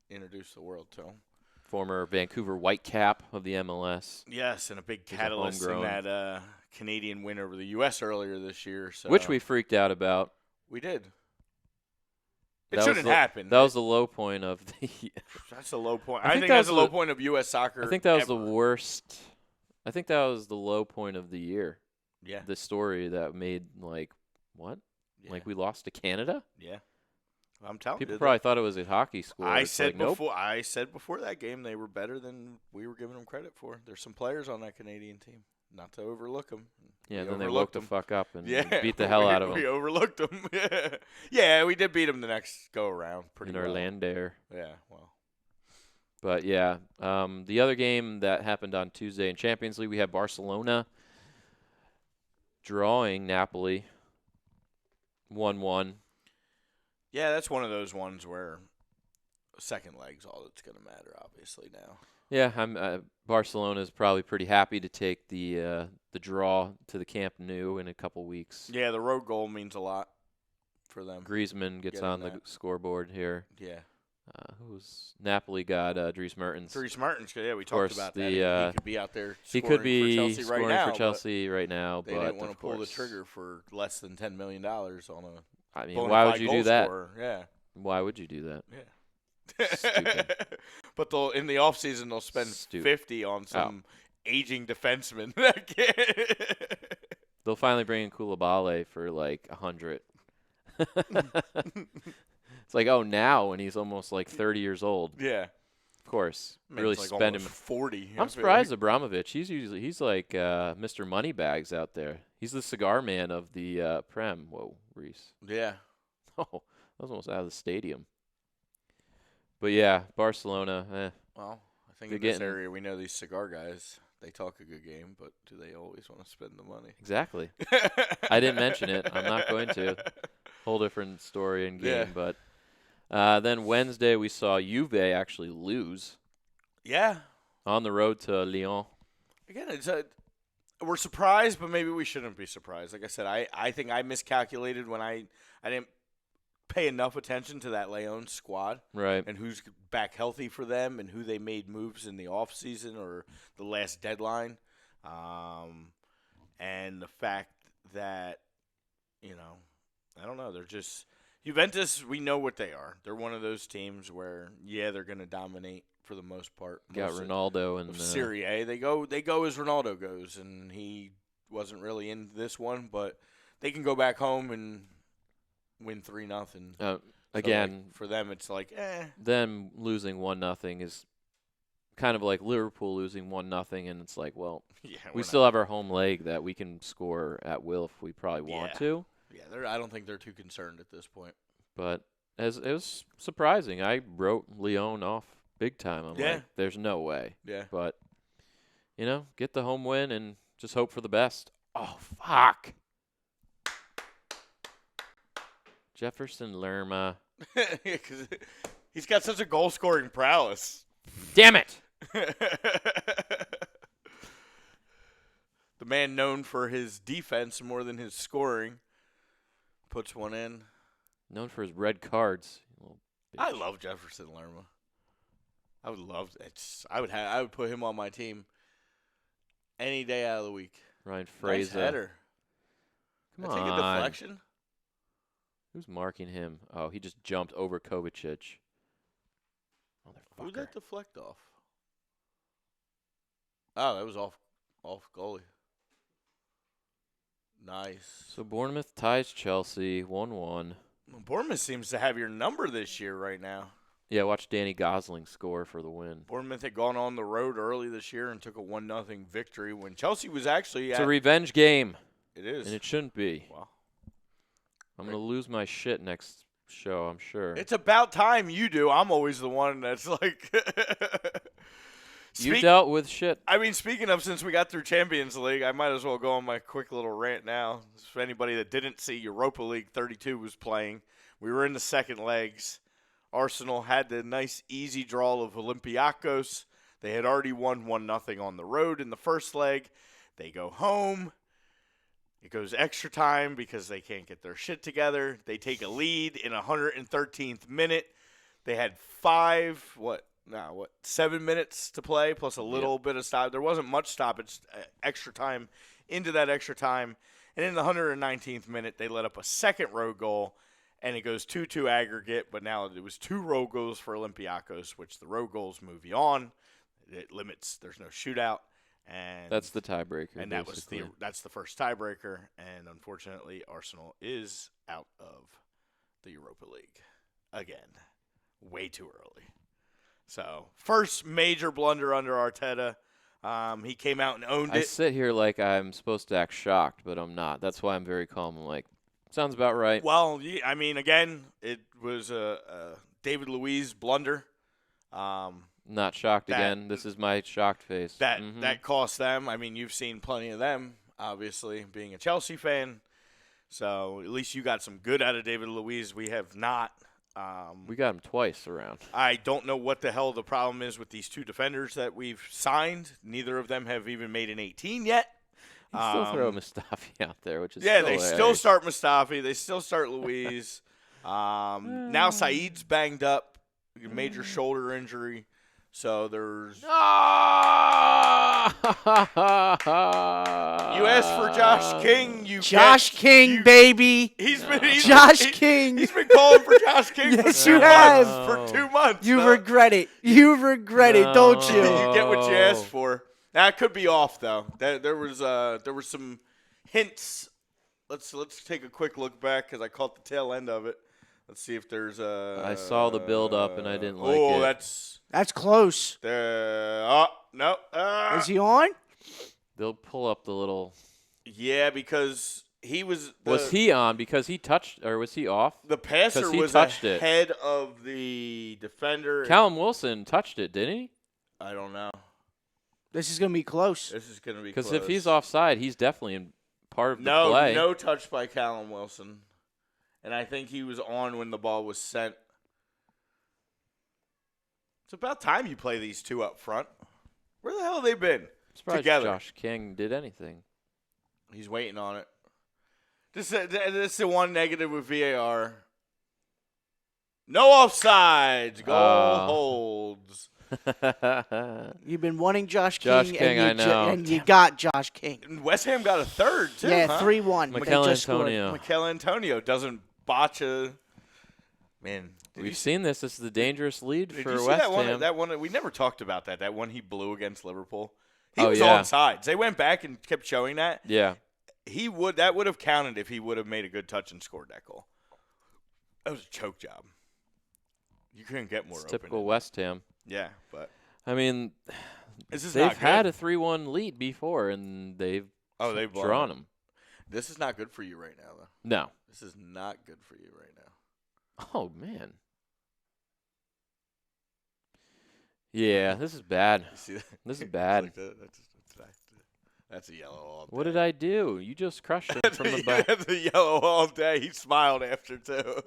S3: introduce the world to him.
S2: Former Vancouver Whitecap of the MLS.
S3: Yes, and a big
S2: He's a
S3: catalyst in
S2: homegrown.
S3: that Canadian win over the U.S. earlier this year. So
S2: Which we freaked out about.
S3: We did. It
S2: That was
S3: shouldn't
S2: the-
S3: happen.
S2: That was the low point of the.
S3: That's a low point.
S2: I
S3: I
S2: think
S3: think
S2: that
S3: that's a
S2: was
S3: low
S2: the-
S3: point of U.S. soccer.
S2: I think that was the
S3: ever.
S2: worst. I think that was the low point of the year.
S3: Yeah.
S2: The story that made like what?
S3: Yeah.
S2: Like we lost to Canada?
S3: Yeah. I'm telling
S2: People
S3: you.
S2: probably thought it was a hockey score.
S3: I
S2: It's
S3: said
S2: like, nope.
S3: before. I said before that game they were better than we were giving them credit for. There's some players on that Canadian team. Not to overlook them.
S2: Yeah,
S3: We
S2: then they woke
S3: overlooked
S2: the
S3: them.
S2: fuck up and
S3: Yeah,
S2: beat the hell out of
S3: We
S2: them
S3: overlooked them. Yeah, we did beat them the next go around. Pretty
S2: in
S3: well.
S2: Orlando.
S3: Yeah, well.
S2: But yeah, the other game that happened on Tuesday in Champions League, we had Barcelona drawing Napoli 1-1.
S3: Yeah, that's one of those ones where second leg's all that's going to matter, obviously, now.
S2: Yeah, Barcelona is probably pretty happy to take the draw to the Camp Nou in a couple weeks.
S3: Yeah, the road goal means a lot for them.
S2: Griezmann gets
S3: Getting
S2: on the
S3: that.
S2: scoreboard here.
S3: Yeah.
S2: Who's Napoli got Dries Mertens.
S3: Dries Mertens, yeah, we
S2: course,
S3: talked about
S2: the,
S3: that. He could be out there
S2: He
S3: scoring
S2: could be
S3: for Chelsea
S2: scoring
S3: right now.
S2: for Chelsea right now,
S3: But they
S2: but
S3: didn't want to
S2: of
S3: pull the
S2: course.
S3: trigger for less than $10 million on a
S2: I mean,
S3: bona
S2: why would
S3: fide
S2: you
S3: goal
S2: do that?
S3: scorer. Yeah.
S2: Why would you do that?
S3: Yeah.
S2: Stupid.
S3: But in the offseason, they'll spend
S2: Stupid.
S3: 50 on some aging defenseman.
S2: They'll finally bring in Koulibaly for like 100. It's like, oh, now when he's almost like 30 years old.
S3: Yeah.
S2: Of course,
S3: I mean,
S2: really
S3: it's like
S2: spend him.
S3: almost 40.
S2: I'm surprised Abramovich. He's like Mr. Moneybags out there. He's the cigar man of the Prem. Whoa, Reese.
S3: Yeah.
S2: Oh, that was almost out of the stadium. But yeah, Barcelona.
S3: Well, I think
S2: They're
S3: in this
S2: getting-
S3: area we know these cigar guys. They talk a good game, but do they always want to spend the money?
S2: Exactly. I didn't mention it. I'm not going to. Whole different story and game.
S3: Yeah.
S2: But then Wednesday we saw Juve actually lose
S3: Yeah.
S2: on the road to Lyon.
S3: Again, we're surprised, but maybe we shouldn't be surprised. Like I said, I think I miscalculated when I didn't pay enough attention to that Lyon squad
S2: Right.
S3: and who's back healthy for them and who they made moves in the offseason or the last deadline. And the fact that, I don't know, they're just – Juventus, we know what they are. They're one of those teams where, they're going to dominate for the most part.
S2: Got
S3: Most of-
S2: Ronaldo and
S3: of Serie A. They go as Ronaldo goes, and he wasn't really in this one, but they can go back home and win 3-0.
S2: again,
S3: for them, it's like,
S2: them losing 1-0 is kind of like Liverpool losing 1-0, and it's like, well,
S3: yeah,
S2: we still have our home leg that we can score at will if we probably want
S3: Yeah.
S2: to.
S3: Yeah, I don't think they're too concerned at this point.
S2: But it was surprising. I wrote Lyon off big time. I'm
S3: Yeah.
S2: like, there's no way.
S3: Yeah,
S2: But, get the home win and just hope for the best. Oh, fuck. Jefferson Lerma.
S3: because he's got such a goal-scoring prowess.
S2: Damn it.
S3: The man known for his defense more than his scoring puts one in.
S2: Known for his red cards. You little
S3: I
S2: bitch.
S3: love Jefferson Lerma. I would love it. I would put him on my team any day out of the week.
S2: Ryan
S3: Nice
S2: Fraser.
S3: header.
S2: Come
S3: I take
S2: on.
S3: a deflection.
S2: Who's marking him? Oh, he just jumped over Kovacic.
S3: Who'd
S2: Motherfucker.
S3: that deflect off? Oh, that was off goalie. Nice.
S2: So Bournemouth ties Chelsea 1-1.
S3: Bournemouth seems to have your number this year right now.
S2: Yeah, watch Danny Gosling score for the win.
S3: Bournemouth had gone on the road early this year and took a 1-0 victory when Chelsea was actually
S2: It's a revenge game.
S3: It is.
S2: And it shouldn't be.
S3: Well,
S2: I'm going to lose my shit next show, I'm sure.
S3: it's about time you do. I'm always the one that's like
S2: You dealt with shit.
S3: I mean, speaking of, since we got through Champions League, I might as well go on my quick little rant now. For anybody that didn't see, Europa League 32 was playing. We were in the second legs. Arsenal had the nice, easy draw of Olympiakos. They had already won 1-0 on the road in the first leg. They go home. It goes extra time because they can't get their shit together. They take a lead in 113th minute. They had 7 minutes to play plus a little bit of stop. There wasn't much stoppage, extra time into that extra time. And in the 119th minute, they let up a second road goal. And it goes 2-2 aggregate, but now it was 2 road goals for Olympiakos, which the road goals move you on. It limits. There's no shootout, and
S2: That's the tiebreaker.
S3: And that's the first tiebreaker. And unfortunately, Arsenal is out of the Europa League again, way too early. So first major blunder under Arteta. He came out and owned it.
S2: I sit here like I'm supposed to act shocked, but I'm not. That's why I'm very calm. I'm like, sounds about right.
S3: Well, I mean, again, it was a David Luiz blunder.
S2: Not shocked again. This is my shocked face.
S3: That cost them. I mean, you've seen plenty of them, obviously, being a Chelsea fan. So at least you got some good out of David Luiz. We have not.
S2: We got him twice around.
S3: I don't know what the hell the problem is with these 2 defenders that we've signed. Neither of them have even made an 18 yet.
S2: You still throw Mustafi out there, which is
S3: they
S2: hilarious.
S3: still start Mustafi. They still start Luiz. Now Saeed's banged up, major shoulder injury. So there's. You asked for Josh King.
S4: King, baby.
S3: He's been
S4: King.
S3: He's been calling for Josh King
S4: Yes,
S3: for
S4: you
S3: 2
S4: have.
S3: months. For 2 months.
S4: You regret it. You regret it, don't you?
S3: You get what you asked for. That could be off though. There were some hints. Let's take a quick look back because I caught the tail end of it. Let's see if there's a.
S2: I saw the build up and I didn't like it.
S3: Oh,
S4: that's close.
S3: No.
S4: Is he on?
S2: They'll pull up the little.
S3: Yeah, because he was.
S2: Was he on because he touched, or was he off?
S3: The passer was
S2: touched
S3: ahead of the defender.
S2: Callum Wilson touched it, didn't he?
S3: I don't know.
S4: This is going to be close.
S3: This is going to be close.
S2: Because if he's offside, he's definitely in part of the play.
S3: No touch by Callum Wilson. And I think he was on when the ball was sent. It's about time you play these 2 up front. Where the hell have they been? Together.
S2: Josh King did anything.
S3: He's waiting on it. This is the one negative with VAR. No offsides. Goal holds.
S4: You've been wanting Josh
S2: King,
S4: King
S2: I know.
S4: and you got Josh King.
S3: And West Ham got a third, too.
S4: Yeah,
S3: huh?
S4: 3-1.
S2: Mikel Antonio.
S3: Mikel Antonio doesn't botch a. Man.
S2: We've seen this. This is the dangerous lead
S3: Did
S2: for
S3: you see
S2: West
S3: that one?
S2: Ham.
S3: That one we never talked about that. That one he blew against Liverpool. He
S2: Oh,
S3: was
S2: yeah.
S3: on sides. They went back and kept showing that.
S2: Yeah.
S3: That would have counted if he would have made a good touch and scored that goal. That was a choke job. You couldn't get more
S2: It's
S3: open.
S2: typical West Ham.
S3: Yeah, but
S2: I mean,
S3: this is
S2: they've
S3: not good.
S2: had a 3-1 lead before, and they've
S3: they've
S2: drawn them.
S3: This is not good for you right now, though.
S2: No.
S3: This is not good for you right now.
S2: Oh, man. Yeah, this is bad.
S3: You see that?
S2: This is bad.
S3: It's like that's a yellow all day.
S2: What did I do? You just crushed it from the back.
S3: That's a yellow all day. He smiled after, too.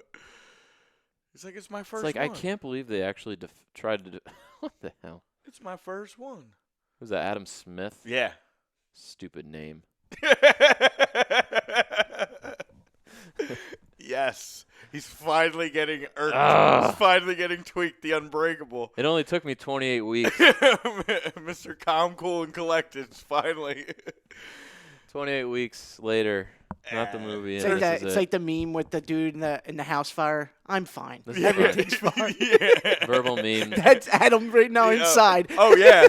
S3: He's like, it's my
S2: It's
S3: first
S2: like,
S3: one.
S2: I can't believe they actually tried to what the hell?
S3: It's my first one.
S2: Was that Adam Smith?
S3: Yeah.
S2: Stupid name.
S3: Yes. He's finally getting irked. He's finally getting tweaked, the unbreakable.
S2: It only took me 28 weeks.
S3: Mr. Calm, Cool, and Collected, finally.
S2: 28 weeks later. Not the movie.
S4: It's
S2: and
S4: like,
S2: this
S4: that,
S2: is
S4: it's
S2: it.
S4: like the meme with the dude in the house fire. I'm fine.
S2: This is
S4: Everything's fine.
S3: Yeah.
S2: Verbal meme.
S4: That's Adam right now
S3: Yeah.
S4: inside.
S3: Oh, yeah.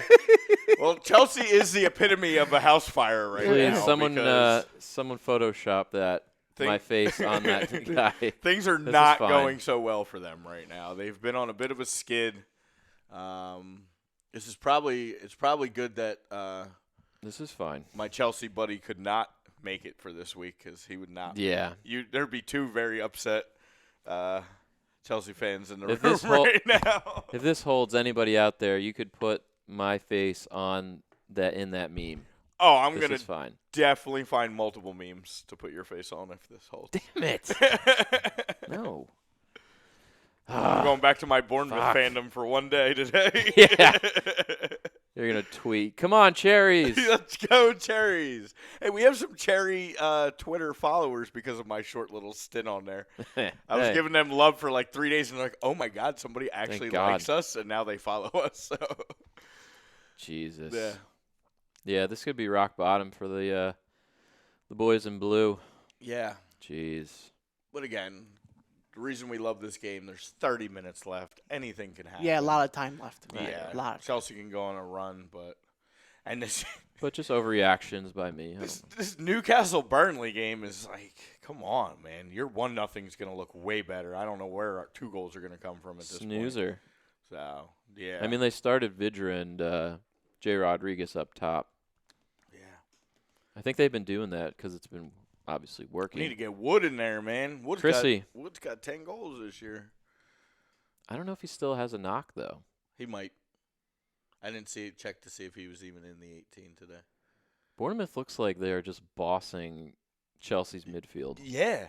S3: Well, Chelsea is the epitome of a house fire right
S2: Please,
S3: now.
S2: someone
S3: because
S2: Photoshop that my face on that guy.
S3: Things are
S2: This is
S3: not
S2: fine.
S3: going so well for them right now. They've been on a bit of a skid. It's probably good that
S2: This is fine.
S3: my Chelsea buddy could not make it for this week because he would not.
S2: Yeah.
S3: There'd be two very upset Chelsea fans in the
S2: If
S3: room
S2: this whole-
S3: right now.
S2: If this holds anybody out there, you could put my face on that in that meme.
S3: Oh, I'm
S2: This
S3: gonna
S2: is fine.
S3: definitely find multiple memes to put your face on if this holds.
S2: Damn it. No.
S3: I'm going back to my Bournemouth
S2: Fuck.
S3: fandom for one day today.
S2: Yeah. You're going to tweet. Come on, cherries.
S3: Let's go, Cherries. Hey, we have some Cherry Twitter followers because of my short little stint on there. I was
S2: Hey,
S3: giving them love for like 3 days, and they're like, oh, my God, somebody actually
S2: God.
S3: likes us, and now they follow us. So.
S2: Jesus.
S3: Yeah.
S2: Yeah, this could be rock bottom for the boys in blue.
S3: Yeah.
S2: Jeez.
S3: But again, the reason we love this game, there's 30 minutes left. Anything can happen.
S4: Yeah, a lot of time left.
S3: Yeah.
S4: A lot.
S3: Chelsea can go on a run, but – and this –
S2: But just overreactions by me.
S3: This Newcastle Burnley game is like, come on, man. Your 1-0 is going to look way better. I don't know where our 2 goals are going to come from at this point.
S2: Snoozer.
S3: So, yeah.
S2: I mean, they started Vidra and Jay Rodriguez up top.
S3: yeah.
S2: I think they've been doing that because it's been obviously
S3: We
S2: working.
S3: need to get Wood in there, man. Wood's got 10 goals this year.
S2: I don't know if he still has a knock, though.
S3: He might. I didn't check to see if he was even in the 18 today.
S2: Bournemouth looks like they are just bossing Chelsea's midfield.
S3: Yeah.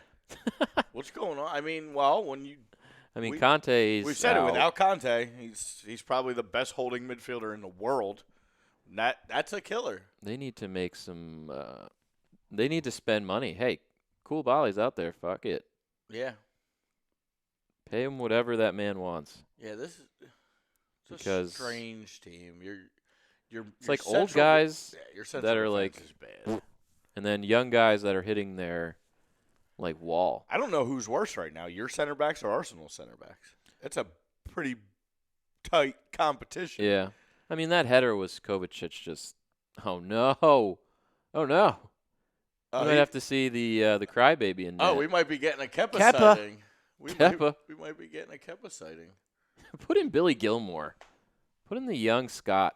S3: What's going on? I mean, well, we-
S2: Conte.
S3: we've said it without Conte, he's probably the best holding midfielder in the world. That's a killer.
S2: They need to make some. They need to spend money. Hey, Koulibaly's out there. Fuck it.
S3: Yeah.
S2: Pay him whatever that man wants.
S3: Yeah, this is it's
S2: Because
S3: a strange team.
S2: It's like old guys
S3: your
S2: that
S3: central
S2: are like-
S3: defense is bad.
S2: and then young guys that are hitting their like wall.
S3: I don't know who's worse right now, your center backs or Arsenal center backs. It's a pretty tight competition.
S2: Yeah. I mean, that header was Kovacic just. Oh no! Oh no!
S3: Oh,
S2: We might have to see the crybaby in there.
S3: we might be getting a Kepa
S4: Kepa.
S3: sighting.
S2: Kepa.
S3: We might be getting a Kepa sighting.
S2: Put in Billy Gilmore. Put in the young Scott.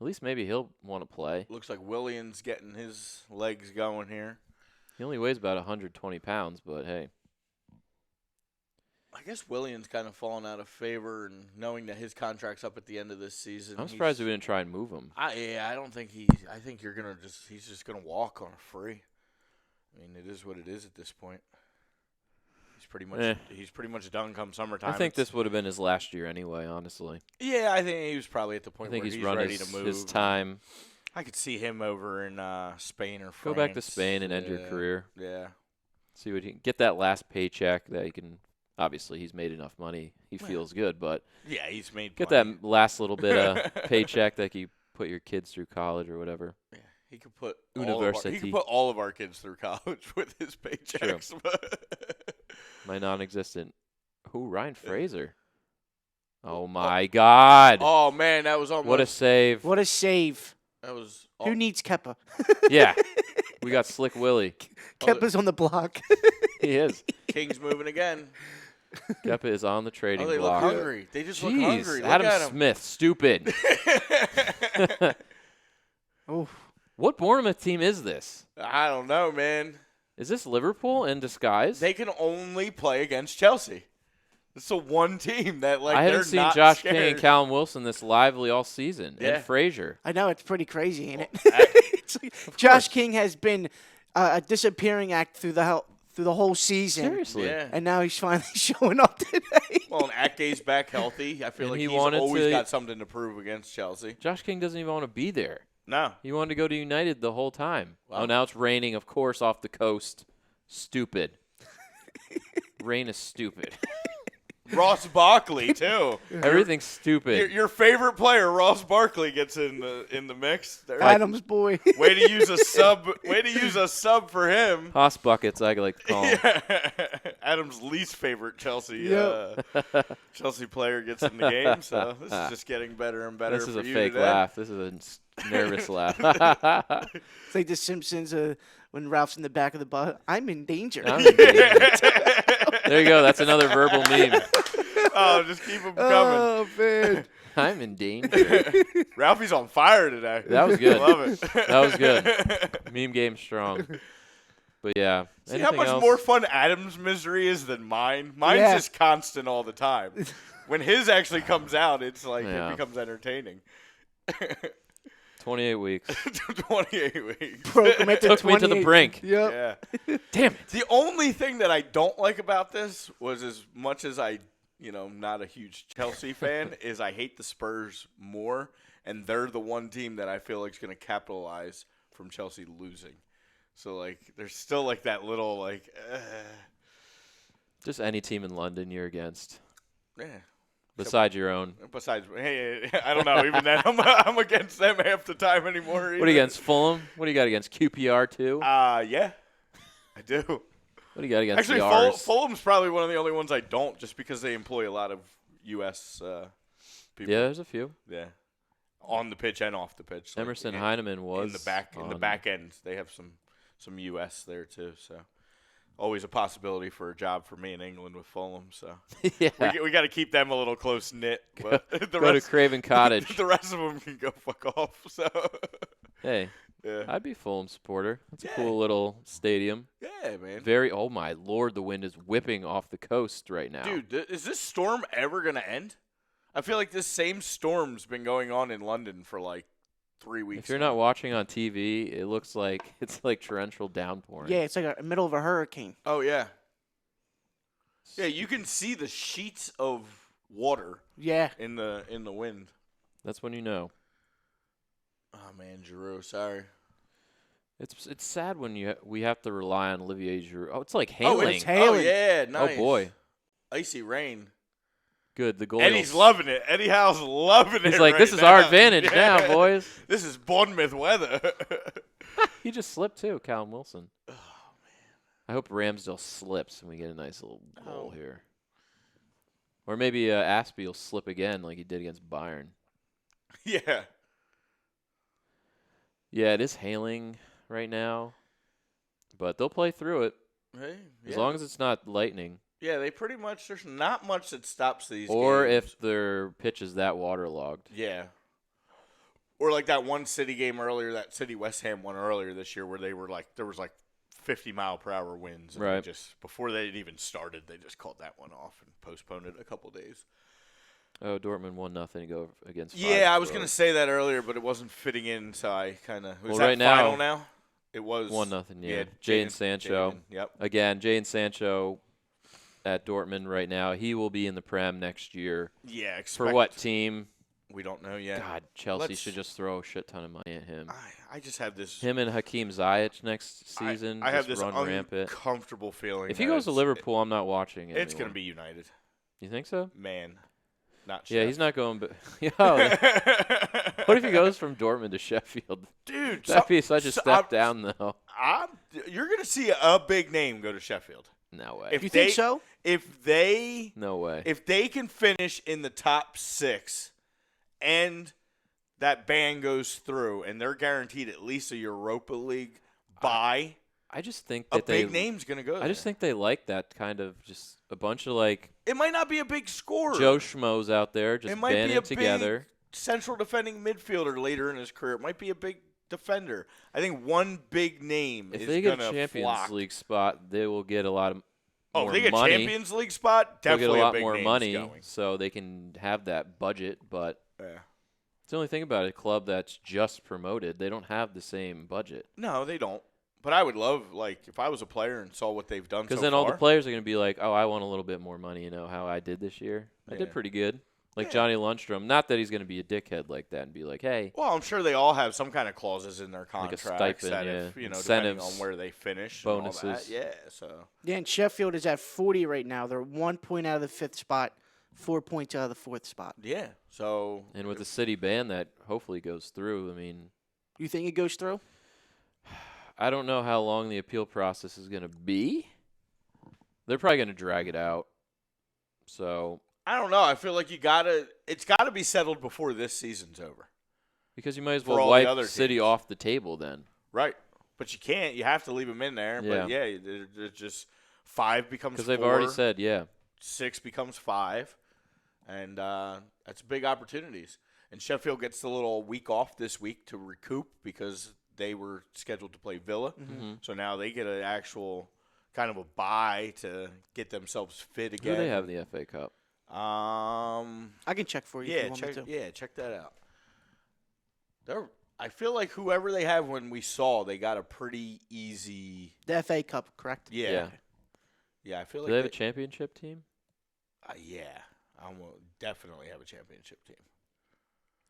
S2: At least maybe he'll want to play.
S3: Looks like Williams getting his legs going here.
S2: He only weighs about 120 pounds, but hey.
S3: I guess Williams kind of fallen out of favor, and knowing that his contract's up at the end of this season.
S2: I'm surprised we didn't try and move him.
S3: I don't think I think he's just gonna walk on a free. I mean, it is what it is at this point. He's pretty much done come summertime.
S2: I think this would have been his last year anyway, honestly.
S3: Yeah, I think he was probably at the
S2: I
S3: point
S2: think
S3: where
S2: he's run
S3: ready
S2: his,
S3: to move.
S2: his time.
S3: I could see him over in Spain or France.
S2: Go back to Spain and end your
S3: Yeah,
S2: career.
S3: Yeah.
S2: See what he get that last paycheck that he can. Obviously, he's made enough money. He feels good, but
S3: Yeah, he's made
S2: get
S3: plenty.
S2: that last little bit of paycheck that you put your kids through college or whatever.
S3: Yeah, he could put
S2: University.
S3: all of our kids through college with his paychecks.
S2: My non-existent. Who? Ryan Fraser. Oh my God!
S3: Oh man, that was almost
S2: What a save!
S4: What a save.
S3: that was
S4: Who needs Kepa?
S2: Yeah, we got Slick Willie.
S4: Kepa's on the block.
S2: He is.
S3: Kings moving again.
S2: Kepa is on the trading
S3: Oh, they
S2: block.
S3: look hungry. They just look
S2: Jeez,
S3: hungry. Look
S2: Adam
S3: at 'em.
S2: Smith, stupid.
S4: Oh,
S2: What Bournemouth team is this?
S3: I don't know, man.
S2: Is this Liverpool in disguise?
S3: They can only play against Chelsea. It's the one team that
S2: I haven't
S3: they're
S2: seen
S3: not
S2: Josh
S3: scared.
S2: King and Callum Wilson this lively all season.
S3: Yeah.
S2: And Frazier.
S4: I know, it's pretty crazy, ain't it?
S3: I-
S4: It's like Josh King has been a disappearing act through the whole season.
S2: Seriously.
S3: Yeah.
S4: And now he's finally showing up today.
S3: Well, and Ake's back healthy. I feel
S2: And
S3: like
S2: he
S3: he's
S2: wanted
S3: always
S2: to-
S3: got something to prove against Chelsea.
S2: Josh King doesn't even want to be there.
S3: No.
S2: He wanted to go to United the whole time.
S3: Wow.
S2: Oh, now it's raining, of course, off the coast. Stupid. Rain is stupid.
S3: Ross Barkley too.
S2: Everything's stupid.
S3: Your favorite player, Ross Barkley, gets in the mix. There.
S4: Adam's boy.
S3: Way to use a sub. Way to use a sub for him.
S2: Hoss buckets, I like to call them.
S3: Adam's least favorite Chelsea
S4: Yep.
S3: Chelsea player gets in the game. So this is just getting better and better.
S2: This is
S3: for
S2: a
S3: you
S2: fake
S3: today.
S2: laugh. This is a Nervous laugh.
S4: It's like The Simpsons when Ralph's in the back of the bus. I'm in danger.
S2: I'm in danger. There you go. That's another verbal meme.
S3: Oh, just keep them coming.
S4: Oh, man.
S2: I'm in danger.
S3: Ralphie's on fire today.
S2: That was good.
S3: I love it.
S2: That was good. Meme game strong. But yeah.
S3: See how
S2: Anything
S3: much
S2: else?
S3: more fun Adam's misery is than mine? Mine's just constant all the time. When his actually comes out, it's like
S2: Yeah.
S3: it becomes entertaining.
S2: 28 weeks.
S3: 28 weeks.
S4: Broke him at the
S2: Took me to the
S4: 28.
S2: brink.
S4: Yep.
S3: Yeah.
S2: Damn it.
S3: The only thing that I don't like about this was, as much as I, not a huge Chelsea fan, is I hate the Spurs more, and they're the one team that I feel like is going to capitalize from Chelsea losing. So, there's still, that little,
S2: Just any team in London you're against.
S3: yeah.
S2: Besides your own.
S3: Besides, hey, I don't know. Even then, I'm against them half the time anymore.
S2: What are you against, Fulham? What do you got against QPR too?
S3: Yeah, I do.
S2: What do you got against
S3: Actually,
S2: the R's?
S3: Fulham's probably one of the only ones I don't, just because they employ a lot of U.S. People.
S2: Yeah, there's a few.
S3: Yeah. On the pitch and off the pitch.
S2: Emerson Heineman was
S3: in the back end. They have some U.S. there too. So always a possibility for a job for me in England with Fulham. So
S2: Yeah.
S3: we got to keep them a little close knit. But
S2: Go to Craven Cottage.
S3: The rest of them can go fuck off. So
S2: Hey,
S3: yeah,
S2: I'd be Fulham supporter. That's a cool little stadium.
S3: yeah, man.
S2: Oh my lord, the wind is whipping off the coast right now.
S3: Dude, is this storm ever gonna end? I feel like this same storm's been going on in London for 3 weeks.
S2: If you're not watching on TV, it looks like it's like torrential downpouring.
S4: Yeah, it's like a middle of a hurricane.
S3: Oh yeah. Yeah, you can see the sheets of water
S4: Yeah.
S3: in the wind.
S2: That's when you know.
S3: Oh man, Giroux, sorry.
S2: It's sad when we have to rely on Olivier Giroud. Oh, it's like hailing.
S4: it's hailing.
S3: Oh yeah, nice.
S2: Oh boy.
S3: Icy rain.
S2: Good. The goal.
S3: Eddie's loving it. Eddie Howe's loving it.
S2: He's like,
S3: right
S2: this is
S3: now.
S2: our advantage
S3: Yeah.
S2: now, boys.
S3: This is Bournemouth weather.
S2: He just slipped too, Callum Wilson. Oh man. I hope Ramsdale slips and we get a nice little goal here. Or maybe Aspie will slip again like he did against Bayern.
S3: Yeah.
S2: Yeah, it is hailing right now, but they'll play through it
S3: Hey,
S2: as long as it's not lightning.
S3: Yeah, they pretty much. There's not much that stops these.
S2: Or
S3: games.
S2: if their pitch is that waterlogged.
S3: Yeah. Or like that one City game earlier, that City West Ham one earlier this year, where they were there was 50-mile-per-hour winds. And
S2: Right.
S3: before they had even started, they just called that one off and postponed it a couple days.
S2: Oh, Dortmund 1-0 to go against.
S3: Yeah, I was
S2: Freiburg.
S3: going to say that earlier, but it wasn't fitting in, so I kind of.
S2: Well,
S3: that
S2: right now-
S3: final now? It was
S2: 1-0. Yeah,
S3: Jadon
S2: Jadon Sancho.
S3: Jadon, yep.
S2: Again, Jadon Sancho at Dortmund right now. He will be in the Prem next year.
S3: Yeah.
S2: For what team?
S3: We don't know yet.
S2: God, Chelsea
S3: Let's-
S2: should just throw a shit ton of money at him.
S3: I just have this.
S2: Him and Hakeem Ziyech next season.
S3: I have
S2: just
S3: this
S2: run rampant.
S3: uncomfortable feeling.
S2: If he
S3: that
S2: goes to
S3: it's-
S2: Liverpool, I'm not watching it.
S3: It's going to be United.
S2: You think so?
S3: Man. Not
S2: Yeah,
S3: Chef.
S2: he's not going. What if he goes from Dortmund to Sheffield?
S3: Dude,
S2: That'd be such a step down, though.
S3: You're going to see a big name go to Sheffield.
S2: No way.
S4: You think so?
S2: No way.
S3: If they can finish in the top 6 and that ban goes through and they're guaranteed at least a Europa League bye,
S2: I just think
S3: a
S2: that
S3: big name's going to go there.
S2: I just think they like that kind of just a bunch of like
S3: it might not be a big scorer.
S2: Joe Schmoes out there just
S3: it might be
S2: banding
S3: a
S2: together.
S3: big central defending midfielder later in his career. It might be a big defender. I think one big name
S2: If
S3: is
S2: they
S3: going
S2: get a
S3: to
S2: Champions
S3: flock.
S2: League spot, they will get a lot of more
S3: If they get
S2: money.
S3: Champions League spot,
S2: They'll
S3: definitely
S2: get a lot
S3: big
S2: more
S3: name's
S2: money,
S3: going.
S2: so they can have that budget. But
S3: Yeah.
S2: it's the only thing about a club that's just promoted. They don't have the same budget.
S3: No, they don't. But I would love, if I was a player and saw what they've done so
S2: Because
S3: far.
S2: then all the players are going to be like, oh, I want a little bit more money. You know how I did this year? I did
S3: Yeah.
S2: pretty good. Like
S3: Yeah.
S2: Johnny Lundstrom. Not that he's going to be a dickhead like that and be like, hey.
S3: Well, I'm sure they all have some kind of clauses in their
S2: Like a
S3: contracts
S2: stipend,
S3: that
S2: yeah.
S3: if, depending
S2: Incentives,
S3: on where they finish, and all that.
S2: bonuses.
S3: Yeah, so.
S4: Yeah, and Sheffield is at 40 right now. They're 1 point out of the 5th spot, 4 points out of the 4th spot.
S3: Yeah, so.
S2: And with the city ban that hopefully goes through, I mean,
S4: You think it goes through?
S2: I don't know how long the appeal process is going to be. They're probably going to drag it out. So
S3: I don't know. I feel like it's got to be settled before this season's over.
S2: Because you might as
S3: for
S2: well
S3: all the other
S2: wipe City
S3: teams.
S2: off the table then.
S3: Right. But you can't. You have to leave them in there.
S2: Yeah.
S3: But, yeah, there's just 5 becomes 4.
S2: Because they've already said,
S3: 6 becomes 5. And that's big opportunities. And Sheffield gets the little week off this week to recoup because they were scheduled to play Villa.
S2: Mm-hmm.
S3: So now they get an actual kind of a bye to get themselves fit
S2: Who
S3: again.
S2: do they have in the FA Cup?
S4: I can check for you if you want me to.
S3: Check that out. I feel like whoever they have when we saw, they got a pretty easy.
S4: The FA Cup, correct?
S3: Yeah. Yeah, I feel
S2: Do
S3: like
S2: they have a championship team?
S3: yeah, I will definitely have a championship team.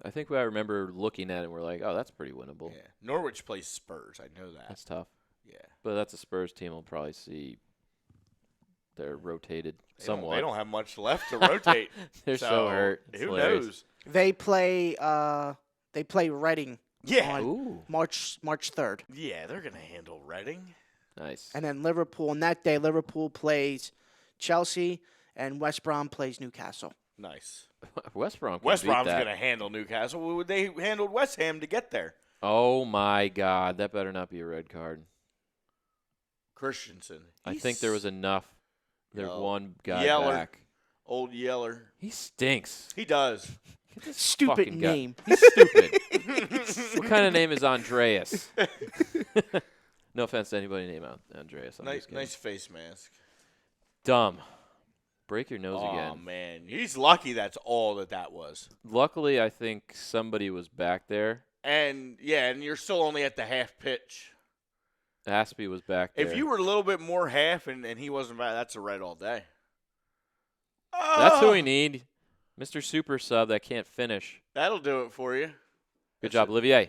S2: I think I remember looking at it and we're like, oh, that's pretty winnable.
S3: Yeah, Norwich plays Spurs. I know that.
S2: That's tough.
S3: Yeah,
S2: But that's a Spurs team. We'll probably see they're rotated
S3: They
S2: somewhat.
S3: don't have much left to rotate.
S2: They're so hurt. It's
S3: Who
S2: hilarious.
S3: knows?
S4: They play Reading
S3: Yeah,
S4: on
S2: Ooh,
S4: March 3rd.
S3: yeah, they're gonna handle Reading.
S2: nice.
S4: And then Liverpool, on that day, Liverpool plays Chelsea and West Brom plays Newcastle.
S3: Nice.
S2: West Brom. can
S3: West
S2: beat
S3: Brom's
S2: that.
S3: gonna handle Newcastle. They handled West Ham to get there.
S2: Oh my God, that better not be a red card.
S3: Christensen.
S2: I think there was enough. There's
S3: Yo.
S2: one guy
S3: Yeller.
S2: back.
S3: Old Yeller.
S2: He stinks.
S3: He does.
S2: Get this
S4: Stupid
S2: fucking guy.
S4: name.
S2: He's stupid. What kind of name is Andreas? No offense to anybody named Andreas. I'm
S3: Nice,
S2: just kidding.
S3: nice face mask.
S2: Dumb. Break your nose
S3: Oh
S2: again.
S3: man, he's lucky. That's all that was.
S2: Luckily, I think somebody was back there.
S3: And yeah, and you're still only at the half pitch.
S2: Aspie was back there.
S3: If you were a little bit more half and he wasn't back, that's a red all day.
S2: That's who
S3: Oh,
S2: we need. Mr. Super Sub that can't finish.
S3: That'll do it for you.
S2: Good
S3: That's
S2: job,
S3: it.
S2: Olivier.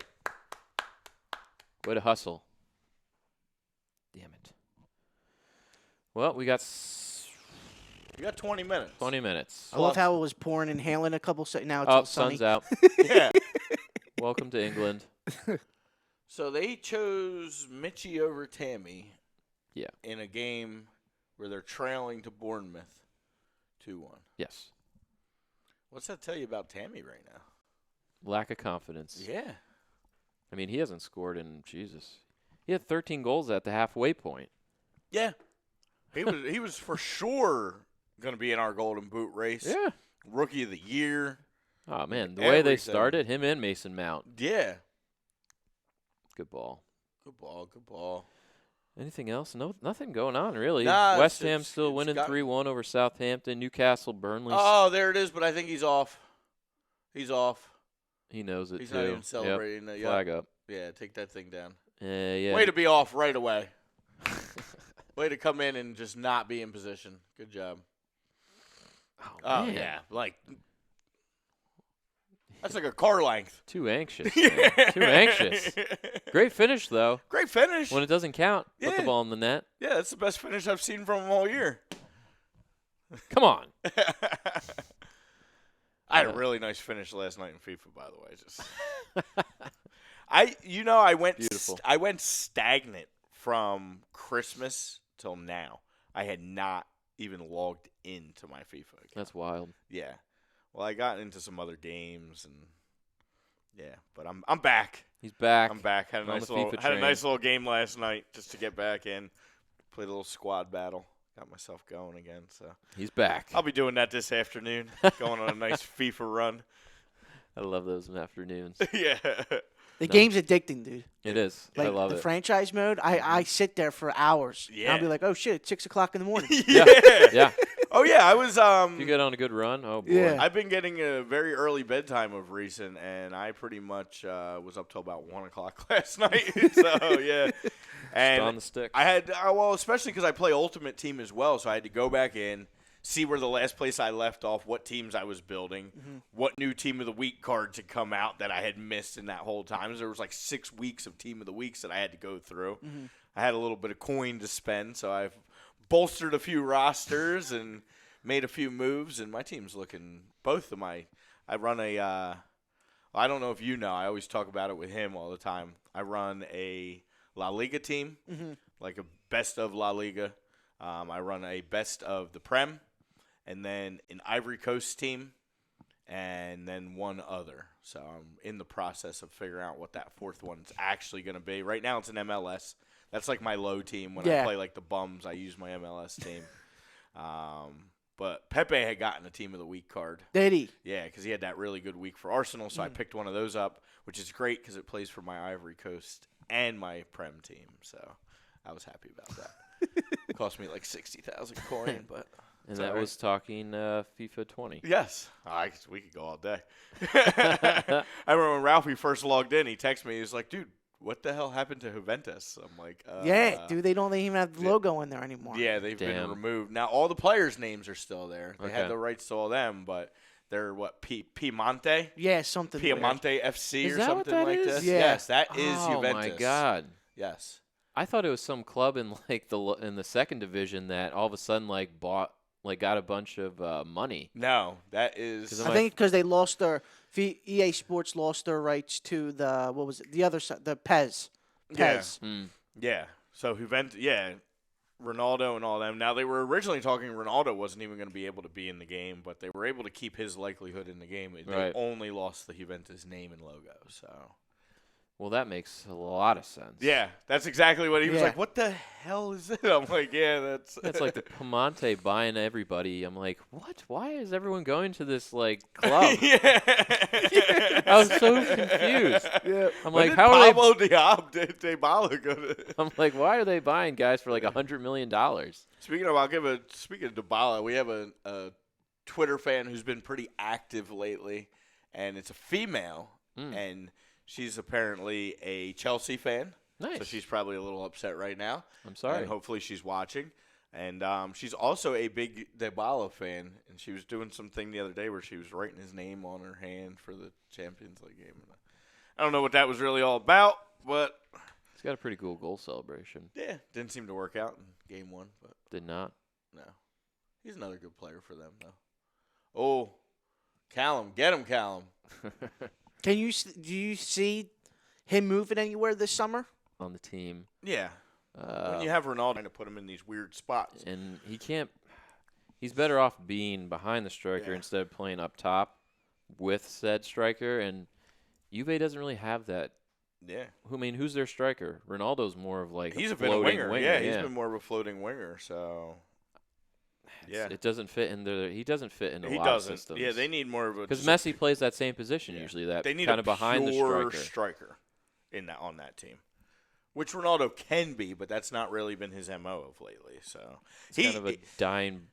S2: Way to hustle. Damn it. Well, we got
S3: You got 20 minutes.
S2: 20 minutes.
S4: I love how it was pouring and hailing a couple seconds. Now it's
S2: Oh,
S4: all sunny.
S2: sun's out.
S3: Yeah.
S2: Welcome to England.
S3: So they chose Mitchie over Tammy.
S2: Yeah.
S3: In a game where they're trailing to Bournemouth 2-1.
S2: Yes.
S3: What's that tell you about Tammy right now?
S2: Lack of confidence.
S3: Yeah.
S2: I mean, he hasn't scored in, Jesus. He had 13 goals at the halfway point.
S3: Yeah. He was for sure going to be in our Golden Boot race.
S2: Yeah.
S3: Rookie of the year.
S2: Oh, man. The way they
S3: Everything.
S2: started, him and Mason Mount.
S3: Yeah.
S2: Good ball.
S3: Good ball. Good ball.
S2: Anything else? No, nothing going on, really.
S3: Nah,
S2: West
S3: it's-
S2: Ham still
S3: it's
S2: winning
S3: got-
S2: 3-1 over Southampton. Newcastle, Burnley.
S3: Oh, there it is, but I think he's off. He's off.
S2: He knows it,
S3: He's
S2: too.
S3: not even
S2: Yep.
S3: celebrating it.
S2: Flag up.
S3: Yeah, take that thing down.
S2: Yeah.
S3: Way to be off right away. Way to come in and just not be in position. Good job. Oh,
S2: man.
S3: yeah. Like, that's like a car length.
S2: Too anxious. Man. Too anxious. Great finish, though.
S3: Great finish.
S2: When it doesn't count, put the
S3: Yeah.
S2: ball in the net.
S3: Yeah, that's the best finish I've seen from him all year.
S2: Come on.
S3: I had a really nice finish last night in FIFA, by the way. Just I went
S2: Beautiful.
S3: I went stagnant from Christmas till now. I had not even logged into my FIFA account.
S2: That's wild.
S3: Yeah. Well, I got into some other games and yeah, but I'm back.
S2: He's back.
S3: I'm back. Had a
S2: on
S3: nice
S2: the
S3: little
S2: FIFA
S3: had a
S2: train.
S3: nice little game last night just to get back in. Played a little squad battle. Got myself going again. So
S2: He's back.
S3: I'll be doing that this afternoon. Going on a nice FIFA run.
S2: I love those afternoons.
S3: Yeah.
S4: The game's addicting, dude.
S2: It is.
S4: Like
S2: I love
S4: the
S2: it.
S4: franchise mode, I sit there for hours. And I'll be
S3: Yeah.
S4: like, oh shit, it's 6 o'clock in the morning.
S3: Yeah.
S2: Yeah.
S3: Oh yeah, I was
S2: If you get on a good run, oh boy.
S4: Yeah.
S3: I've been getting a very early bedtime of recent, and I pretty much was up till about 1 o'clock last night. So yeah, and
S2: on the sticks.
S3: I had well, especially because I play Ultimate Team as well, so I had to go back in, see where the last place I left off, what teams I was building, what new Team of the Week cards had come out that I had missed in that whole time. So there was like 6 weeks of Team of the Weeks that I had to go through. I had a little bit of coin to spend, so I've bolstered a few rosters and made a few moves, and my team's looking. Both of my, I run a. I don't know if you know. I always talk about it with him all the time. I run a La Liga team, like a best of La Liga. I run a best of the Prem, and then an Ivory Coast team, and then one other. So I'm in the process of figuring out what that fourth one's actually going to be. Right now it's an MLS. That's like my low team. When I play like the bums, I use my MLS team. But Pepe had gotten a Team of the Week card.
S4: Did he?
S3: Yeah, because he had that really good week for Arsenal, so I picked one of those up, which is great because it plays for my Ivory Coast and my Prem team. So I was happy about that. It cost me like 60,000 coin, but
S2: And that was talking FIFA 20.
S3: yes, we could go all day. I remember when Ralphie first logged in, he texted me. He was like, "Dude, what the hell happened to Juventus?" I'm like,
S4: Yeah, dude, they don't even have the logo in there anymore.
S3: Yeah, they've been
S2: Damn.
S3: removed. Now, all the players' names are still there. They
S2: Okay.
S3: had the rights to all them, but they're, Piemonte?
S4: Yeah, something weird.
S3: Piemonte FC
S2: Is
S3: or
S2: that what
S3: something
S2: that
S3: like
S2: is?
S3: this?
S4: Yeah.
S3: Yes, that is
S2: Oh
S3: Juventus.
S2: my God!
S3: Yes.
S2: I thought it was some club in like in the second division that all of a sudden got a bunch of money.
S3: No, that is.
S2: 'Cause
S4: I think because they lost their EA Sports lost their rights to the what was it? The other side, the PES.
S3: Yeah.
S2: Hmm.
S3: Yeah. So Juventus, Ronaldo and all them. Now, they were originally talking Ronaldo wasn't even going to be able to be in the game, but they were able to keep his likelihood in the game. They
S2: Right.
S3: only lost the Juventus name and logo. So.
S2: Well, that makes a lot of sense.
S3: Yeah, that's exactly what he was
S4: Yeah.
S3: like. What the hell is it? I'm like, yeah, that's.
S2: That's like the Piemonte buying everybody. I'm like, what? Why is everyone going to this like club?
S3: yeah.
S2: I was so confused.
S4: Yeah.
S2: I'm
S3: When
S2: like,
S3: did
S2: how are they?
S3: Pablo Diab Dybala go to?
S2: I'm like, why are they buying guys for like $100 million?
S3: Speaking of Dybala, we have a Twitter fan who's been pretty active lately, and it's a female, and she's apparently a Chelsea fan.
S2: Nice.
S3: So she's probably a little upset right now.
S2: I'm sorry.
S3: And hopefully she's watching. And she's also a big Dybala fan, and she was doing something the other day where she was writing his name on her hand for the Champions League game. I don't know what that was really all about, but
S2: He's got a pretty cool goal celebration.
S3: yeah, didn't seem to work out in game one. But
S2: Did not.
S3: no, he's another good player for them, though. Oh, Callum, get him, Callum.
S4: Do you see him moving anywhere this summer?
S2: On the team.
S3: Yeah, when you have Ronaldo to put him in these weird spots.
S2: And he can't. He's better off being behind the striker
S3: Yeah.
S2: instead of playing up top with said striker. And Juve doesn't really have that.
S3: Yeah,
S2: Who's their striker? Ronaldo's more of like
S3: he's
S2: a
S3: been a
S2: floating
S3: winger. Yeah, he's been more of a floating winger. So yeah,
S2: It doesn't fit in there. He doesn't fit into
S3: he
S2: a lot of
S3: doesn't.
S2: systems.
S3: Yeah, they need more of a
S2: because
S3: just a
S2: Messi plays that same position
S3: Yeah.
S2: usually. That
S3: They need
S2: kind
S3: a
S2: of behind the
S3: pure
S2: striker.
S3: striker on that team, which Ronaldo can be, but that's not really been his MO of lately. So
S2: It's kind of a dying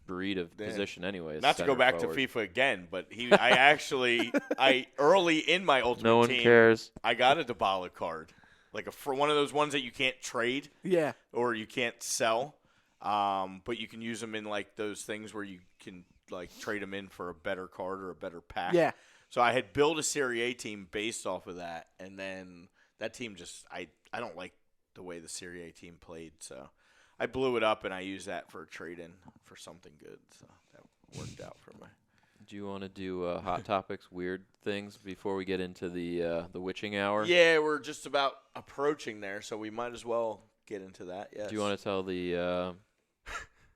S2: breed of position, anyways.
S3: not to go back to FIFA again, but I early in my ultimate
S2: No one
S3: team,
S2: cares.
S3: I got a Dybala card, like for one of those ones that you can't trade
S4: Yeah.
S3: or you can't sell, but you can use them in like those things where you can like trade them in for a better card or a better pack.
S4: Yeah.
S3: So I had built a Serie A team based off of that, and then that team just I don't like the way the Serie A team played, so I blew it up and I used that for a trade-in for something good. So that worked out for me.
S2: Do you want to do hot topics, weird things before we get into the witching hour?
S3: Yeah, we're just about approaching there, so we might as well get into that. Yes.
S2: Do you want to tell the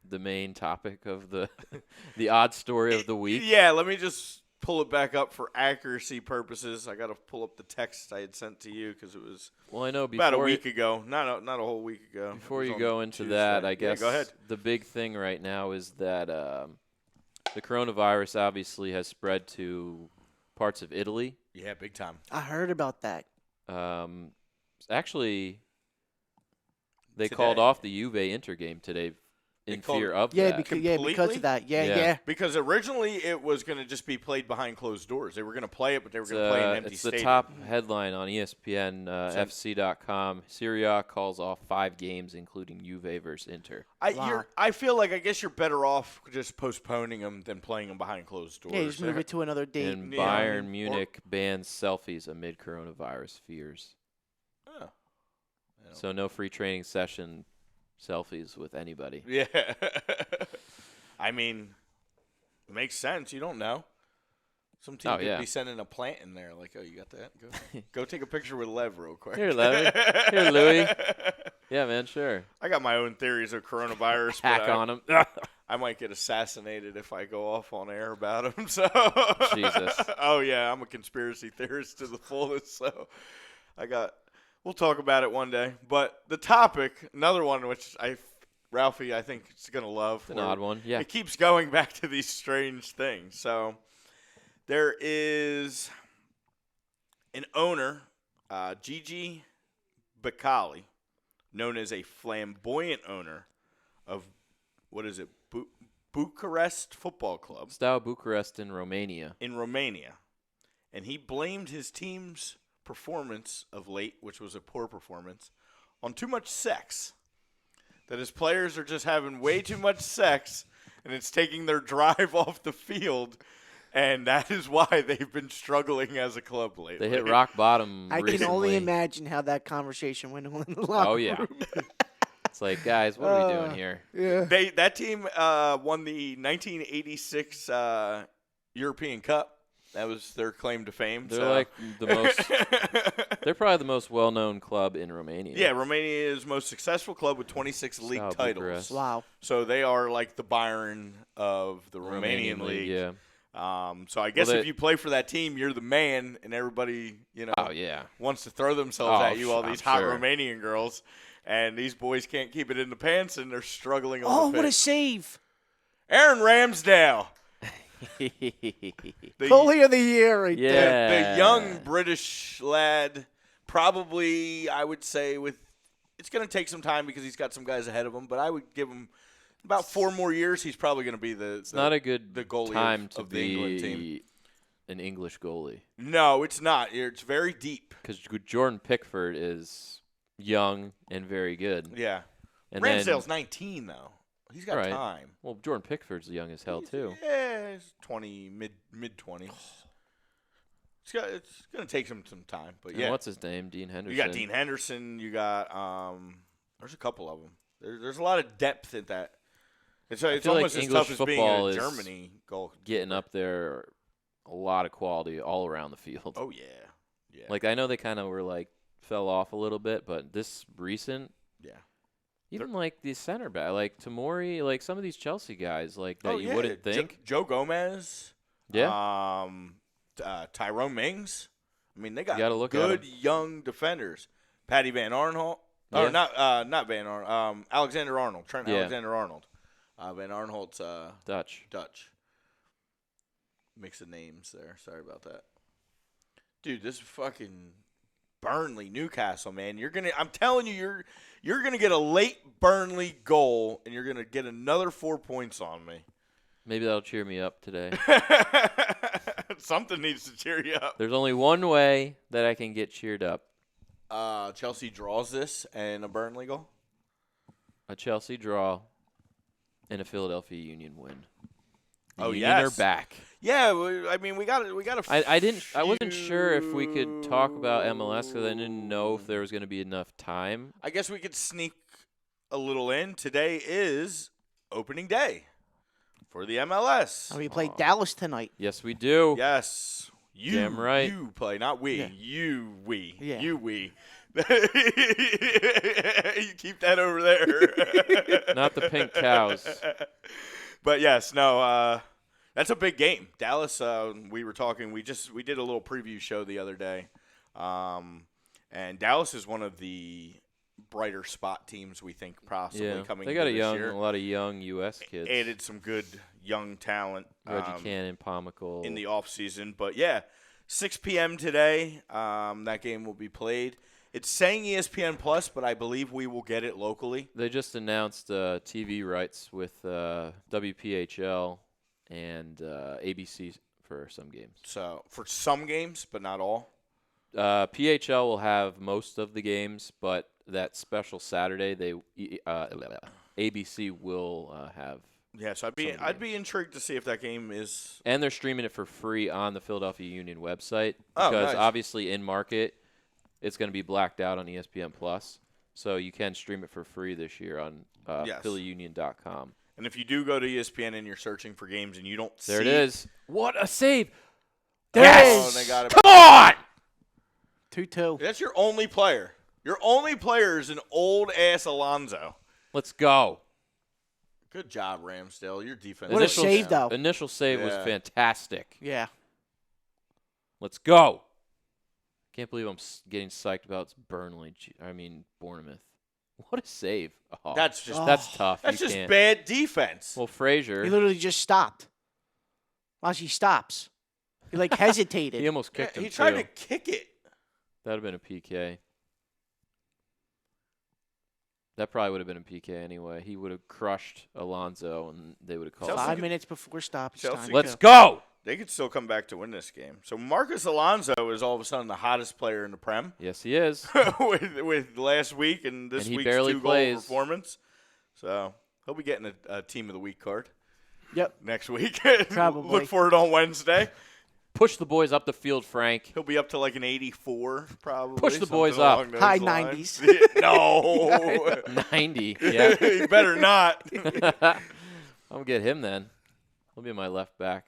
S2: main topic of the odd story of the week?
S3: Yeah, let me just pull it back up for accuracy purposes. I got to pull up the text I had sent to you because it was
S2: Well, I know before
S3: about a week ago. Not a whole week ago.
S2: Before
S3: It was
S2: you
S3: on
S2: go into
S3: Tuesday.
S2: that, I
S3: Yeah,
S2: guess
S3: go ahead.
S2: the big thing right now is that the coronavirus obviously has spread to parts of Italy.
S3: Yeah, big time.
S4: I heard about that.
S2: Actually, they
S3: Today.
S2: called off the Juve Inter game today in
S3: called
S2: fear
S3: it-
S2: of
S4: Yeah,
S2: that.
S4: because
S3: Completely?
S4: of that. Yeah,
S2: Yeah.
S4: yeah.
S3: Because originally it was going to just be played behind closed doors. They were going to play it, but they were going to play an empty
S2: it's
S3: stadium.
S2: the top headline on ESPN, FC.com. Serie A calls off 5 games, including Juve versus Inter.
S3: I feel like I guess you're better off just postponing them than playing them behind closed doors.
S4: Yeah, just move it to another date.
S2: And
S3: Yeah.
S2: Bayern Munich bans selfies amid coronavirus fears.
S3: Oh.
S2: So no free training session selfies with anybody.
S3: Yeah. I mean, it makes sense. You don't know. Some team could
S2: yeah.
S3: be sending a plant in there. Like, oh, you got that? Go take a picture with Lev real quick.
S2: Here, Levy. Here, Louie. Yeah, man, sure.
S3: I got my own theories of coronavirus.
S2: Hack
S3: but
S2: on him.
S3: I might get assassinated if I go off on air about him. So
S2: Jesus.
S3: Oh yeah, I'm a conspiracy theorist to the fullest. So we'll talk about it one day. But the topic, another one which Ralphie, I think is gonna love.
S2: It's an odd one. Yeah.
S3: It keeps going back to these strange things. So there is an owner, Gigi Bacali, known as a flamboyant owner of, what is it, Bucharest Football Club.
S2: Steaua Bucharest in Romania.
S3: And he blamed his team's performance of late, which was a poor performance, on too much sex. That his players are just having way too much sex, and it's taking their drive off the field, and that is why they've been struggling as a club lately.
S2: They hit rock bottom
S4: I
S2: recently.
S4: can only imagine how that conversation went on in the locker
S2: Oh, yeah.
S4: room.
S2: It's like, guys, what are we doing here?
S4: Yeah.
S3: That team won the 1986 European Cup. That was their claim to fame.
S2: They're like the most. They're probably the most well-known club in Romania.
S3: Yeah, Romania is most successful club with 26 league
S2: Steaua
S3: titles.
S2: Bucharest.
S4: Wow.
S3: So they are like the Bayern of the Romanian league.
S2: Yeah.
S3: So I guess
S2: Well,
S3: if you play for that team, you're the man, and everybody,
S2: Oh yeah.
S3: wants to throw themselves
S2: Oh,
S3: at you. All
S2: I'm
S3: these hot
S2: sure.
S3: Romanian girls, and these boys can't keep it in the pants, and they're struggling on
S4: Oh,
S3: the
S4: what a
S3: pitch.
S4: save.
S3: Aaron Ramsdale, the,
S4: Goalie of the year right there.
S3: the young British lad, probably I would say it's going to take some time because he's got some guys ahead of him, but I would give him about 4 more years. He's probably going to be the
S2: Not a good
S3: the goalie
S2: time
S3: of
S2: to
S3: the England team.
S2: be an English goalie
S3: No, it's not. It's very deep.
S2: because Jordan Pickford is young and very good.
S3: Yeah.
S2: And
S3: Ramsdale's
S2: then,
S3: 19 though. He's got
S2: Right.
S3: time.
S2: well, Jordan Pickford's young as hell too.
S3: Yeah, he's 20, mid 20s. It's gonna take some time, but
S2: And
S3: yeah.
S2: what's his name? Dean Henderson.
S3: You got Dean Henderson. You got there's a couple of them. There's a lot of depth in that. It's
S2: feel
S3: almost
S2: like
S3: as
S2: English
S3: tough as being
S2: football
S3: a
S2: is
S3: Germany goal.
S2: Getting up there, a lot of quality all around the field.
S3: Oh yeah, yeah.
S2: Like I know they kind of were like fell off a little bit, but this recent,
S3: yeah.
S2: even like the center back, like Tomori, like some of these Chelsea guys, like that
S3: Oh,
S2: you
S3: yeah.
S2: wouldn't think.
S3: Joe Gomez.
S2: Yeah.
S3: Tyrone Mings. I mean, they got
S2: You gotta look at
S3: good
S2: 'em.
S3: young defenders. Patty Van Arnholt.
S2: Yeah.
S3: Or not Van Arnold. Alexander Arnold. Trent
S2: Yeah.
S3: Alexander Arnold. Van Arnholt's
S2: Dutch.
S3: Mix of names there. Sorry about that. Dude, this fucking Burnley Newcastle, man. I'm telling you, you're gonna get a late Burnley goal and you're gonna get another 4 points on me.
S2: Maybe that'll cheer me up today.
S3: Something needs to cheer you up.
S2: There's only one way that I can get cheered up.
S3: Chelsea draws this and a Burnley goal.
S2: A Chelsea draw and a Philadelphia Union win. The
S3: Oh,
S2: Union
S3: yes.
S2: are back.
S3: Yeah, I mean we got to.
S2: I wasn't sure if we could talk about MLS because I didn't know if there was going to be enough time.
S3: I guess we could sneak a little in. Today is opening day for the MLS.
S4: And we play Dallas tonight.
S2: Yes, we do.
S3: Yes.
S2: Damn right.
S3: You play, not we.
S4: Yeah.
S3: We.
S4: Yeah.
S3: You, we. You keep that over there.
S2: Not the pink cows.
S3: But yes, no, that's a big game. Dallas, we were talking, we did a little preview show the other day. And Dallas is one of the brighter spot teams we think possibly
S2: Yeah,
S3: coming
S2: they got
S3: into this year.
S2: a lot of young U.S. kids.
S3: Added some good young talent.
S2: Reggie Cannon, Pomical.
S3: In the offseason. But, yeah, 6 p.m. today, that game will be played. It's saying ESPN Plus, but I believe we will get it locally.
S2: They just announced TV rights with WPHL and ABC for some games.
S3: So, for some games, but not all.
S2: PHL will have most of the games, but that special Saturday, ABC will have.
S3: Yeah, so I'd be intrigued to see if that game is.
S2: And they're streaming it for free on the Philadelphia Union website
S3: Oh,
S2: because
S3: nice.
S2: obviously in market, it's going to be blacked out on ESPN Plus, so you can stream it for free this year on
S3: Yes.
S2: PhillyUnion.com.
S3: And if you do go to ESPN and you're searching for games and you don't see
S2: There it is. What a save!
S3: Oh, they got it.
S2: Come on!
S4: 2-2.
S3: That's your only player. Your only player is an old ass Alonso.
S2: Let's go.
S3: Good job, Ramsdale. Your defense.
S4: What a save, though.
S2: Initial save was fantastic.
S4: Yeah.
S2: Let's go. Can't believe I'm getting psyched about Bournemouth. What a save. Oh,
S3: That's
S2: tough.
S3: That's
S2: You
S3: just
S2: can't.
S3: bad defense.
S2: Well, Frazier,
S4: He literally just stopped. Watch, he stops. He, like, hesitated.
S2: he almost kicked him,
S3: he tried
S2: too.
S3: to kick it.
S2: That would have been a PK. That probably would have been a PK anyway. He would have crushed Alonso, and they would have called
S3: Chelsea
S2: it.
S4: 5 minutes before stoppage
S3: Chelsea
S4: time.
S3: could-
S2: Let's go.
S3: They could still come back to win this game. So Marcus Alonso is all of a sudden the hottest player in the Prem
S2: Yes, he is.
S3: with last week and this
S2: And he
S3: week's
S2: barely
S3: 2-goal
S2: plays.
S3: performance. So he'll be getting a Team of the Week card
S4: Yep.
S3: next week.
S4: Probably.
S3: Look for it on Wednesday.
S2: Push the boys up the field, Frank.
S3: He'll be up to like an 84 probably.
S2: Push the boys
S3: something
S2: up.
S3: along those
S4: High
S3: lines.
S4: 90s.
S3: No.
S2: 90. Yeah.
S3: You better not.
S2: I'm going to get him then. He'll be my left back.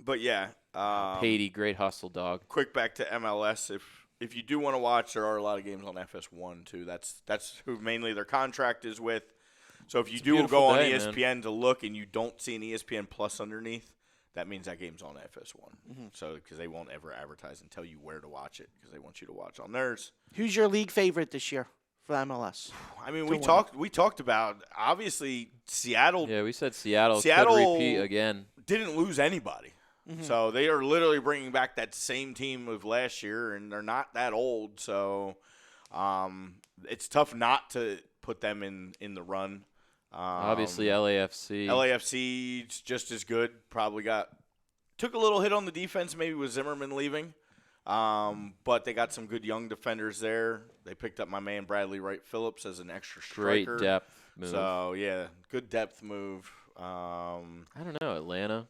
S3: But yeah.
S2: Patey, great hustle, dog.
S3: Quick back to MLS. If you do want to watch, there are a lot of games on FS1 too. That's who mainly their contract is with. So if you
S2: It's a
S3: do
S2: beautiful
S3: go on
S2: day,
S3: ESPN to look and you don't see an ESPN Plus underneath, that means that game's on FS1.
S2: Mm-hmm.
S3: So because they won't ever advertise and tell you where to watch it because they want you to watch on theirs.
S4: Who's your league favorite this year for MLS?
S3: I mean,
S4: To
S3: we talked about obviously Seattle
S2: Yeah, we said Seattle could
S3: Seattle-
S2: repeat again.
S3: didn't lose anybody. So they are literally bringing back that same team of last year, and they're not that old. So it's tough not to put them in the run.
S2: Obviously, LAFC.
S3: LAFC's just as good. Probably took a little hit on the defense, maybe with Zimmerman leaving. But they got some good young defenders there. They picked up my man Bradley Wright Phillips as an extra striker.
S2: Great depth move.
S3: So yeah, good depth move.
S2: I don't know, Atlanta.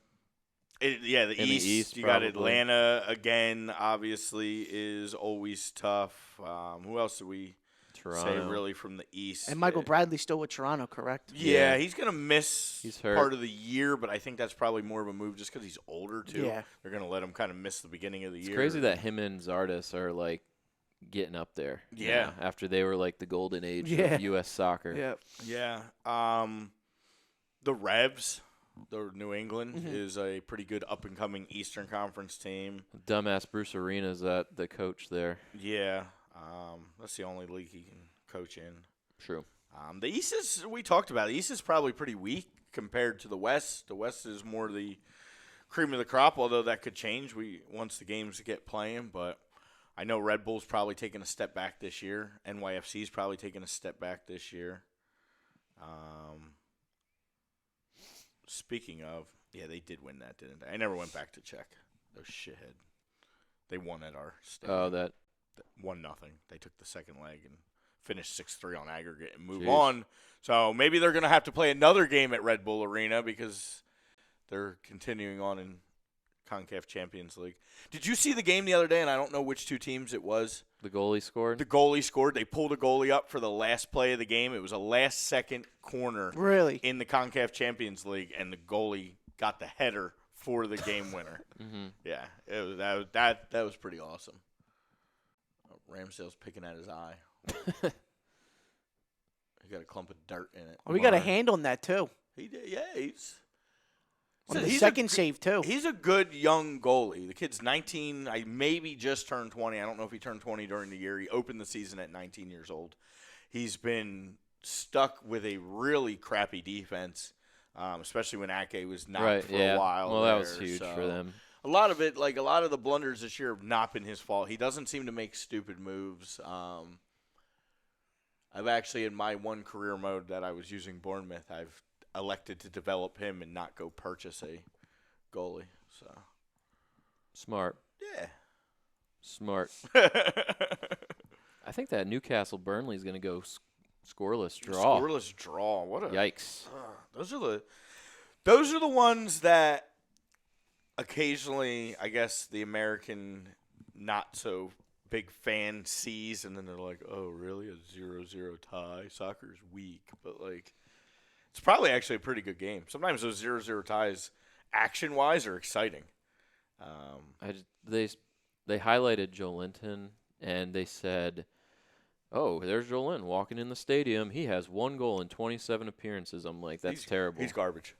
S3: The
S2: In the East,
S3: you got
S2: probably.
S3: Atlanta again. Obviously, is always tough. Who else did we say
S2: Toronto.
S3: really from the East?
S4: And Michael Bradley's still with Toronto, correct?
S3: Yeah,
S2: Yeah.
S3: he's gonna miss
S2: He's hurt.
S3: part of the year, but I think that's probably more of a move just because he's older too.
S4: Yeah.
S3: They're gonna let him kind of miss the beginning of the
S2: It's
S3: year.
S2: crazy that him and Zardes are like getting up there. you
S3: Yeah.
S2: know, after they were like the golden age
S4: Yeah.
S2: of U.S. soccer.
S4: Yeah.
S3: Yeah. The Revs, the New England,
S4: Mm-hmm.
S3: is a pretty good up and coming Eastern Conference team.
S2: Dumbass Bruce Arena's the coach there.
S3: Yeah. That's the only league he can coach in.
S2: True.
S3: The East is, we talked about, the East is probably pretty weak compared to the West. The West is more the cream of the crop, although that could change once the games get playing. But I know Red Bull's probably taking a step back this year. NYFC's probably taking a step back this year. Speaking of, yeah, they did win that, didn't they? I never went back to check. Those shithead. They won at our stadium.
S2: Oh, that
S3: 1-0. They took the second leg and finished 6-3 on aggregate and move
S2: Jeez.
S3: on. So maybe they're going to have to play another game at Red Bull Arena because they're continuing on in CONCACAF Champions League. Did you see the game the other day? And I don't know which two teams it was.
S2: the goalie scored.
S3: The goalie scored. They pulled a goalie up for the last play of the game. It was a last-second corner
S4: Really?
S3: in the CONCACAF Champions League, and the goalie got the header for the game winner.
S2: Mm-hmm.
S3: Yeah, it was, that was pretty awesome. Ramsdale's picking at his eye. He got a clump of dirt in it.
S4: Oh, we got a hand on that, too.
S3: He did, yeah. He's
S4: On the
S3: he's a
S4: second
S3: good-
S4: save, too.
S3: He's a good young goalie. The kid's 19. I maybe just turned 20. I don't know if he turned 20 during the year. He opened the season at 19 years old. He's been stuck with a really crappy defense, especially when Ake was not
S2: Right.
S3: for
S2: Yeah.
S3: a while.
S2: Well, that was
S3: there,
S2: huge
S3: so.
S2: for them.
S3: A lot of it, like a lot of the blunders this year, have not been his fault. He doesn't seem to make stupid moves. I've actually, in my one career mode that I was using Bournemouth, I've elected to develop him and not go purchase a goalie. So,
S2: Smart.
S3: yeah.
S2: Smart. I think that Newcastle Burnley is going to go scoreless draw.
S3: Scoreless draw. What a
S2: Yikes.
S3: those are the ones that occasionally, I guess, the American not so big fan sees, and then they're like, "Oh, really? A 0-0 tie? Soccer's weak." But like, it's probably actually a pretty good game. Sometimes those 0-0 ties, action-wise, are exciting.
S2: They highlighted Joe Linton, and they said Oh, there's Jolin walking in the stadium. He has 1 goal in 27 appearances. I'm like, that's terrible.
S3: He's garbage.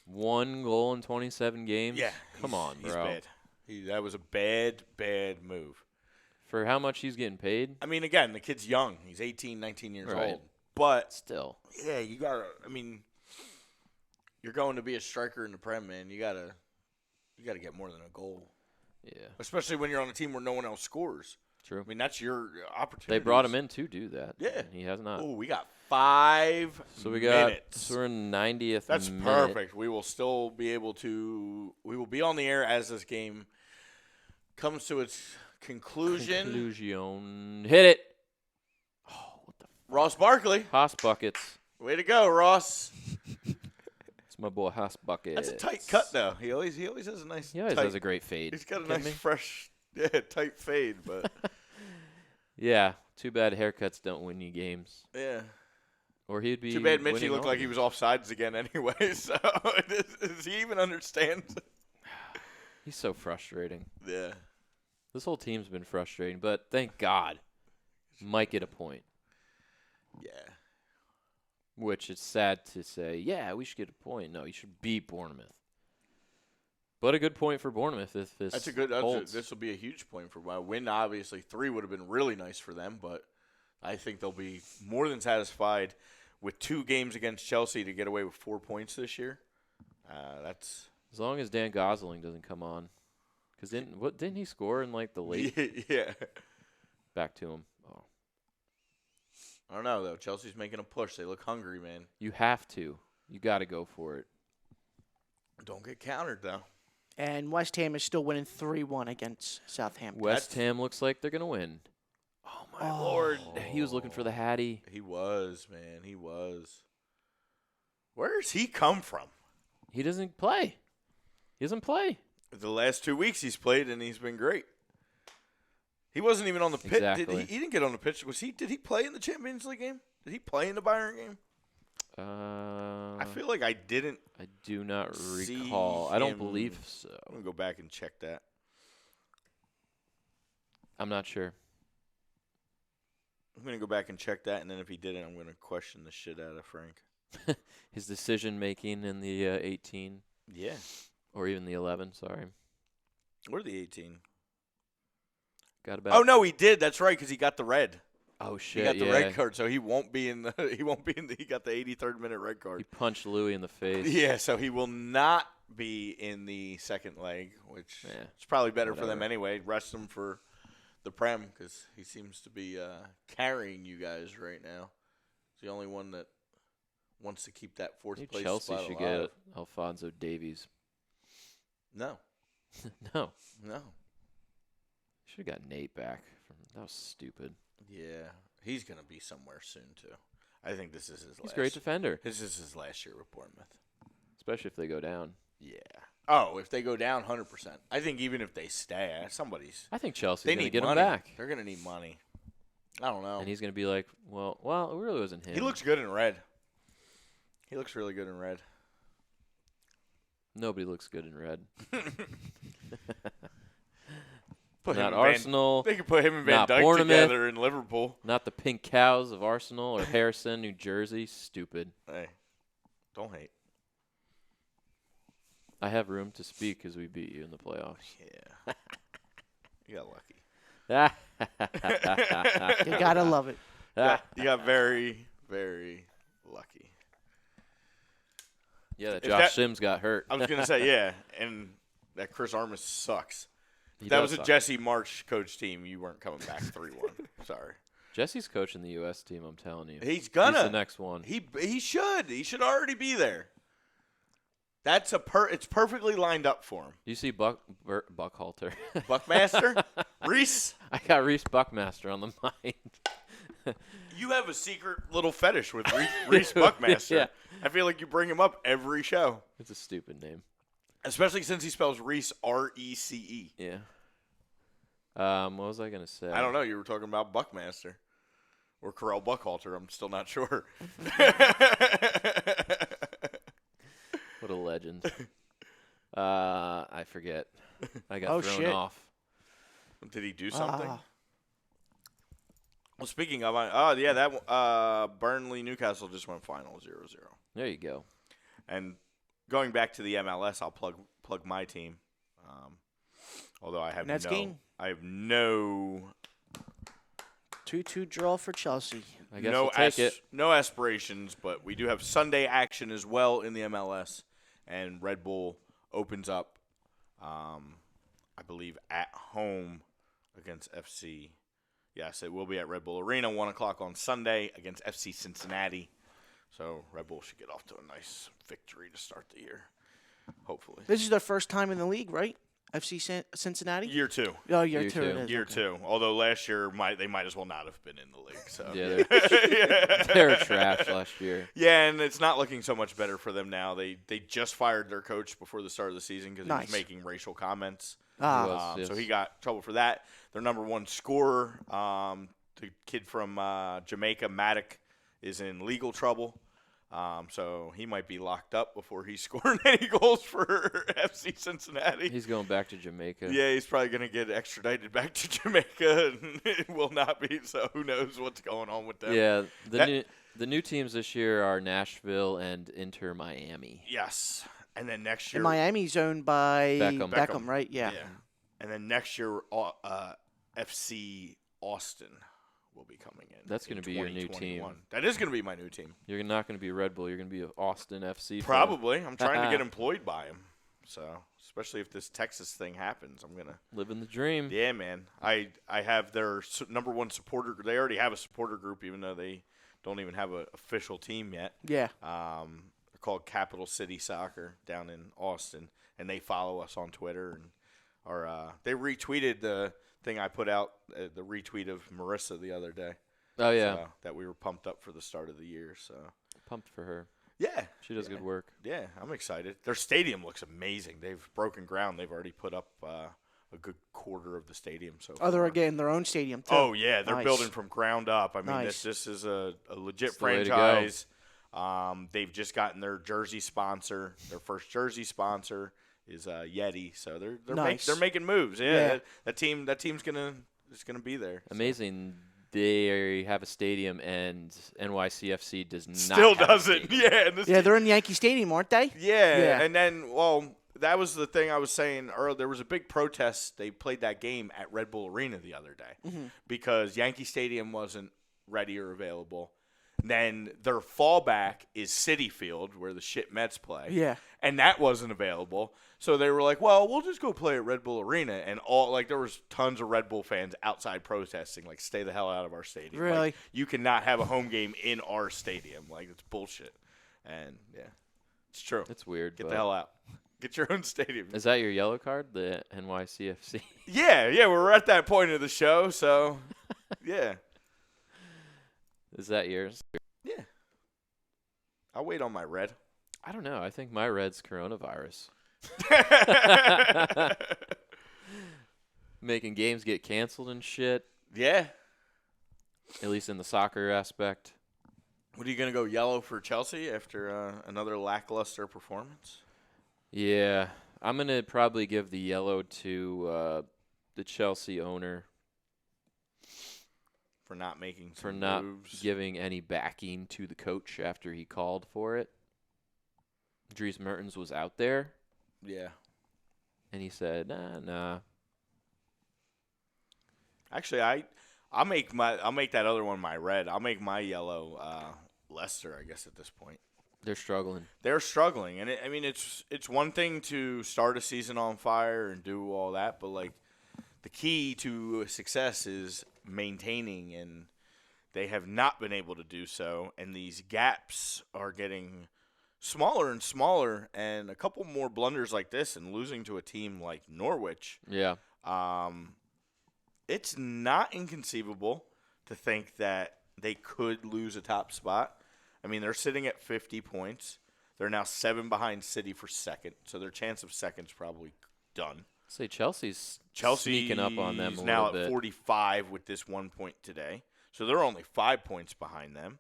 S2: 1 goal in 27 games?
S3: Yeah.
S2: Come on, bro.
S3: He's bad. That was a bad move.
S2: For how much he's getting paid?
S3: I mean, again, the kid's young. He's 18, 19 years
S2: Right.
S3: old. But,
S2: Still.
S3: yeah, you got to – I mean, you're going to be a striker in the Prem, man. You got to get more than a goal.
S2: Yeah.
S3: Especially when you're on a team where no one else scores.
S2: True.
S3: I mean, that's your opportunity.
S2: They brought him in to do that.
S3: Yeah.
S2: And he has not.
S3: Oh, we got 5
S2: So we got
S3: minutes.
S2: So we're in 90th
S3: That's
S2: minute.
S3: perfect. We will still be able to – we will be on the air as this game comes to its conclusion.
S2: Hit it. Oh, what the
S3: Ross Barkley.
S2: Haas buckets.
S3: Way to go, Ross.
S2: It's my boy Haas buckets.
S3: That's a tight cut, though. He always has a nice
S2: He always
S3: tight,
S2: has a great fade.
S3: He's got a
S2: Kidding
S3: nice,
S2: me?
S3: fresh, tight fade, but
S2: Yeah. Too bad haircuts don't win you games.
S3: yeah.
S2: Or he'd be.
S3: Too bad Mitchie
S2: winning
S3: looked
S2: all
S3: like he
S2: games.
S3: was offsides again anyway, so does he even understand?
S2: He's so frustrating.
S3: Yeah.
S2: This whole team's been frustrating, but thank God, might get a point.
S3: Yeah.
S2: Which is sad to say. Yeah, we should get a point. No, you should beat Bournemouth. But a good point for Bournemouth if this
S3: That's a good.
S2: holds.
S3: This will be a huge point for a win. Obviously, 3 would have been really nice for them, but I think they'll be more than satisfied with 2 games against Chelsea to get away with 4 points this year. That's
S2: As long as Dan Gosling doesn't come on, because didn't he score in like the late?
S3: yeah.
S2: Back to him. Oh,
S3: I don't know though. Chelsea's making a push. They look hungry, man.
S2: you have to. You got to go for it.
S3: Don't get countered though.
S4: And West Ham is still winning 3-1 against Southampton.
S2: West Ham looks like they're gonna win.
S3: Oh my lord.
S2: He was looking for the Hattie.
S3: He was, man. He was. Where does he come from?
S2: He doesn't play. He doesn't play.
S3: The last 2 weeks he's played and he's been great. He wasn't even on the pitch.
S2: Exactly.
S3: He didn't get on the pitch. Did he play in the Champions League game? Did he play in the Bayern game? I feel like I didn't.
S2: I do not
S3: see
S2: recall. I don't
S3: him.
S2: believe so.
S3: I'm gonna go back and check that.
S2: I'm not sure.
S3: I'm gonna go back and check that, and then if he didn't, I'm gonna question the shit out of Frank.
S2: His decision making in the 18
S3: Yeah.
S2: or even the 11. Sorry,
S3: Or the 18.
S2: got about.
S3: Oh no, he did. That's right, because he got the red.
S2: Oh
S3: He
S2: shit!
S3: got the
S2: yeah.
S3: red card, so he won't be in the. He won't be in the. He got the 83rd minute red
S2: He
S3: card.
S2: punched Louis in the face.
S3: Yeah, so he will not be in the second leg, which
S2: Yeah.
S3: is probably better for them
S2: Whatever.
S3: anyway. Rest him for the Prem because he seems to be carrying you guys right now. He's the only one that wants to keep that fourth
S2: Maybe
S3: place
S2: Chelsea
S3: spot
S2: should
S3: alive.
S2: get Alphonso Davies.
S3: No,
S2: No,
S3: no.
S2: should have got Nate back. That was stupid.
S3: Yeah, he's gonna be somewhere soon too. I think this is his.
S2: He's
S3: last.
S2: a great defender,
S3: This is his last year with Bournemouth.
S2: especially if they go down.
S3: Yeah. Oh, if they go down, 100%. I think even if they stay, somebody's.
S2: I think Chelsea's
S3: They
S2: going to
S3: need
S2: get
S3: money.
S2: him back.
S3: They're gonna need money. I don't know.
S2: And he's going to be like, well, it really wasn't him.
S3: He looks good in red. He looks really good in red.
S2: Nobody looks good in red.
S3: Put
S2: Not
S3: him and
S2: Arsenal.
S3: They could put him and Van
S2: not
S3: Dijk
S2: Bournemouth.
S3: together in Liverpool.
S2: Not the Pink Cows of Arsenal or Harrison, New Jersey. Stupid.
S3: Hey, don't hate.
S2: I have room to speak because we beat you in the playoffs.
S3: Yeah. You got lucky.
S4: You gotta love it.
S3: You got very, very lucky.
S2: Yeah, that
S3: If
S2: Josh
S3: that-
S2: Sims got hurt.
S3: I was going to say, yeah, and that Chris Armas sucks.
S2: He
S3: If that
S2: does
S3: was a
S2: suck.
S3: Jesse March coach team, you weren't coming back 3-1. Sorry.
S2: Jesse's coaching the U.S. team, I'm telling you.
S3: He's gonna.
S2: He's the next one.
S3: He should. He should already be there. That's it's perfectly lined up for him.
S2: Do you see Buckhalter?
S3: Buckmaster? Reese?
S2: I got Reese Buckmaster on the mind.
S3: You have a secret little fetish with Reese Buckmaster.
S2: Yeah.
S3: I feel like you bring him up every show.
S2: It's a stupid name.
S3: Especially since he spells Reese R-E-C-E.
S2: Yeah. What was I going to say?
S3: I don't know. You were talking about Buckmaster. Or Carell Buckhalter. I'm still not sure.
S2: What a legend. I forget. I got
S4: Oh,
S2: thrown
S4: shit.
S2: off.
S3: Did he do something? Well, speaking of, Burnley Newcastle just went final 0-0.
S2: There you go.
S3: And going back to the MLS, I'll plug my team. Although I have no
S4: 2-2 draw for Chelsea.
S2: I guess we'll take it.
S3: No aspirations, but we do have Sunday action as well in the MLS, and Red Bull opens up, I believe, at home against FC. Yes, it will be at Red Bull Arena, 1 o'clock on Sunday against FC Cincinnati. So Red Bull should get off to a nice victory to start the year, hopefully.
S4: This is their first time in the league, right? FC Cincinnati?
S3: Year 2.
S4: Oh, year
S2: Year
S4: 2.
S2: two.
S4: It is.
S3: Year
S4: Okay.
S3: 2. Although last year they might as well not have been in the league. So
S2: Yeah, they were trash last year.
S3: Yeah, and it's not looking so much better for them now. They just fired their coach before the start of the season because he was making racial comments.
S2: Yes.
S3: So he got trouble for that. Their number one scorer, the kid from Jamaica, Maddock, is in legal trouble. So he might be locked up before he's scoring any goals for FC Cincinnati.
S2: He's going back to Jamaica.
S3: Yeah, he's probably going to get extradited back to Jamaica, and it will not be. So who knows what's going on with them?
S2: Yeah, the new teams this year are Nashville and Inter Miami.
S3: Yes, and then next year,
S4: And Miami's owned by
S2: Beckham.
S4: right? Yeah.
S3: And then next year, FC Austin will be coming in.
S2: That's going to be your new team.
S3: That is going to be my new team.
S2: You're not going to be Red Bull. You're going to be Austin FC. fan.
S3: Probably. I'm trying to get employed by him. So, especially if this Texas thing happens, I'm going to.
S2: Living the dream.
S3: Yeah, man. I have their number one supporter. They already have a supporter group, even though they don't even have an official team yet.
S4: Yeah.
S3: They're called Capital City Soccer down in Austin, and they follow us on Twitter. And they retweeted the thing I put out, the retweet of Marissa the other day.
S2: Oh, yeah.
S3: So, that we were pumped up for the start of the year. So
S2: Pumped for her.
S3: yeah,
S2: She does good work.
S3: yeah, I'm excited. Their stadium looks amazing. They've broken ground. They've already put up a good quarter of the stadium. So
S4: Oh, they're
S3: far.
S4: getting their own stadium, too.
S3: Oh yeah, they're
S4: Nice.
S3: building from ground up. I mean,
S4: Nice.
S3: this is a legit
S2: It's the way to go.
S3: franchise. They've just gotten their jersey sponsor. Their first jersey sponsor is Yeti. So they're
S4: Nice.
S3: they're making moves.
S4: Yeah.
S3: That team's gonna be there. So.
S2: Amazing. They have a stadium, and NYCFC does not.
S3: Still
S2: have a
S3: doesn't.
S2: stadium.
S3: Yeah. And this
S4: Yeah, they're in Yankee Stadium, aren't they?
S3: Yeah,
S4: Yeah.
S3: and then, that was the thing I was saying earlier. There was a big protest. They played that game at Red Bull Arena the other day because Yankee Stadium wasn't ready or available. Then their fallback is Citi Field, where the shit Mets play.
S4: Yeah.
S3: And that wasn't available. So they were like, well, we'll just go play at Red Bull Arena. And there was tons of Red Bull fans outside protesting, like, stay the hell out of our stadium.
S4: Really?
S3: Like, you cannot have a home game in our stadium. Like, it's bullshit. And, yeah, it's true.
S2: It's weird.
S3: Get
S2: but
S3: the hell out. Get your own stadium.
S2: Is that your yellow card? The NYCFC?
S3: Yeah, we're at that point of the show, so, yeah.
S2: Is that yours?
S3: Yeah. I'll wait on my red.
S2: I don't know. I think my red's coronavirus. Making games get canceled and shit,
S3: Yeah.
S2: at least in the soccer aspect.
S3: What are you going to go yellow for Chelsea after another lackluster performance?
S2: Yeah. I'm going to probably give the yellow to the Chelsea owner
S3: For not making some
S2: for not
S3: moves.
S2: giving any backing to the coach after he called for it. Dries Mertens was out there,
S3: Yeah.
S2: and he said, nah.
S3: Actually, I'll make that other one my red. I'll make my yellow Leicester, I guess, at this point.
S2: They're struggling.
S3: They're struggling, and it's one thing to start a season on fire and do all that, but like the key to success is maintaining, and they have not been able to do so, and these gaps are getting smaller and smaller, and a couple more blunders like this and losing to a team like Norwich,
S2: Yeah.
S3: it's not inconceivable to think that they could lose a top spot. I mean, they're sitting at 50 points. They're now 7 behind City for second, so their chance of second's probably done.
S2: Say Chelsea's
S3: Chelsea's
S2: sneaking up on them a
S3: now
S2: little
S3: at
S2: bit.
S3: 45 with this 1 point today, so they're only 5 points behind them.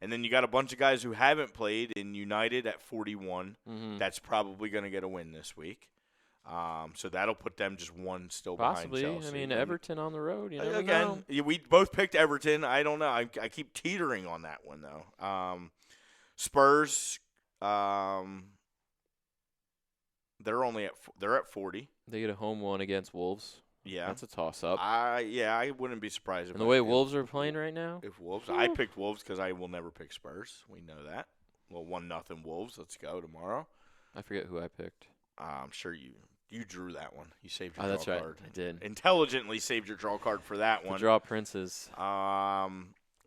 S3: And then you got a bunch of guys who haven't played in United at 41.
S2: Mhm.
S3: That's probably going to get a win this week. So that'll put them just one still
S2: Possibly.
S3: behind Chelsea.
S2: I mean, Everton on the road. You never
S3: Again,
S2: know.
S3: we both picked Everton. I don't know. I keep teetering on that one, though. Spurs, they're at 40.
S2: They get a home one against Wolves.
S3: Yeah.
S2: That's a toss-up.
S3: I wouldn't be surprised.
S2: And the way Wolves are playing right now?
S3: If Wolves. I picked Wolves because I will never pick Spurs. We know that. Well, 1-0 Wolves. Let's go tomorrow.
S2: I forget who I picked.
S3: I'm sure you drew that one. You saved your
S2: That's
S3: draw
S2: right.
S3: card.
S2: I did.
S3: Intelligently saved your draw card for that
S2: The
S3: one.
S2: draw princes.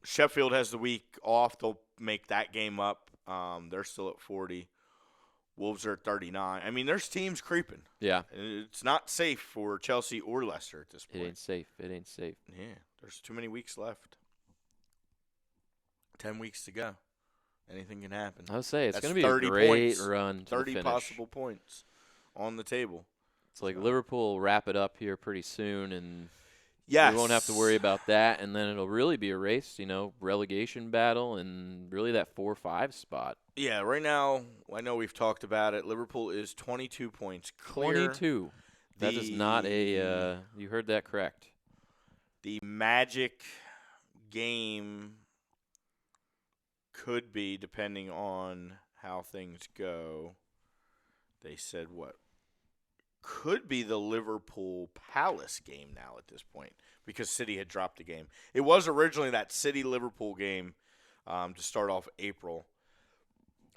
S3: Sheffield has the week off. They'll make that game up. They're still at 40. Wolves are at 39. I mean, there's teams creeping.
S2: Yeah.
S3: It's not safe for Chelsea or Leicester at this point.
S2: It ain't safe. It ain't safe.
S3: Yeah, there's too many weeks left. 10 weeks to go. Anything can happen.
S2: I would say it's
S3: That's
S2: going to be a
S3: 30
S2: great
S3: points.
S2: run to
S3: 30
S2: the finish.
S3: possible points on the table.
S2: It's like Liverpool will wrap it up here pretty soon, and
S3: Yes.
S2: we won't have to worry about that. And then it'll really be a race, relegation battle, and really that 4-5 spot.
S3: Yeah, right now, I know we've talked about it. Liverpool is 22 points clear.
S2: 22. That is not a you heard that correct.
S3: The magic game could be, depending on how things go, they said what? Could be the Liverpool Palace game now at this point because City had dropped the game. It was originally that City-Liverpool game to start off April.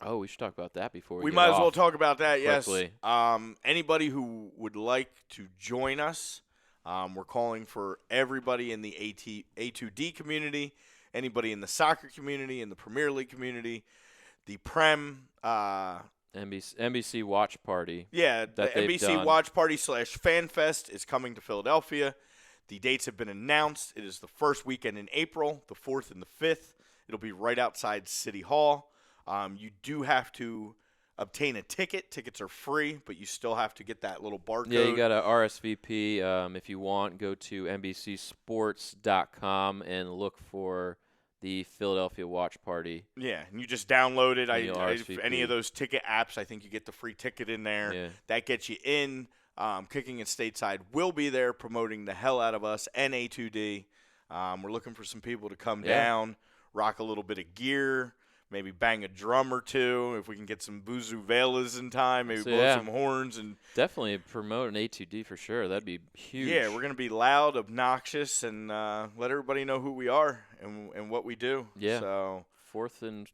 S2: Oh, we should talk about that before we
S3: We
S2: get
S3: might as well
S2: off
S3: talk about that,
S2: quickly.
S3: yes. Anybody who would like to join us, we're calling for everybody in the A2D community, anybody in the soccer community, in the Premier League community, the Prem.
S2: NBC Watch Party.
S3: Yeah, the
S2: that they've
S3: NBC
S2: done.
S3: Watch Party / FanFest is coming to Philadelphia. The dates have been announced. It is the first weekend in April, the 4th and the 5th. It'll be right outside City Hall. You do have to obtain a ticket. Tickets are free, but you still have to get that little barcode.
S2: Yeah, you got to RSVP if you want. Go to NBCSports.com and look for the Philadelphia Watch Party.
S3: Yeah, and you just download it.
S2: And you'll RSVP.
S3: Any of those ticket apps, I think you get the free ticket in there.
S2: Yeah.
S3: That gets you in. Kicking and Stateside will be there promoting the hell out of us, NA2D. We're looking for some people to come down, rock a little bit of gear, maybe bang a drum or two. If we can get some vuvuzelas in time, maybe blow some horns. And
S2: definitely promote an A2D for sure. That'd be huge.
S3: yeah, we're going to be loud, obnoxious, and let everybody know who we are and what we do.
S2: Yeah.
S3: So
S2: Fourth and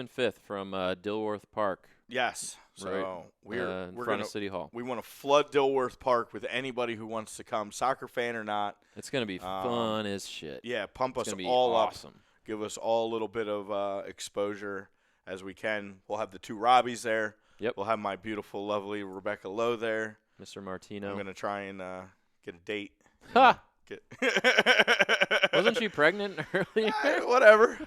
S2: fifth from Dilworth Park.
S3: yes. So
S2: Right.
S3: we're
S2: in front
S3: gonna,
S2: of City Hall.
S3: we want to flood Dilworth Park with anybody who wants to come, soccer fan or not.
S2: It's gonna be fun as shit.
S3: Yeah, pump
S2: It's
S3: us
S2: gonna be
S3: all
S2: awesome.
S3: up. Give us all a little bit of exposure as we can. We'll have the two Robbies there.
S2: Yep.
S3: We'll have my beautiful, lovely Rebecca Lowe there.
S2: Mr. Martino.
S3: I'm going to try and get a date.
S2: Ha!
S3: Get
S2: Wasn't she pregnant earlier?
S3: Whatever.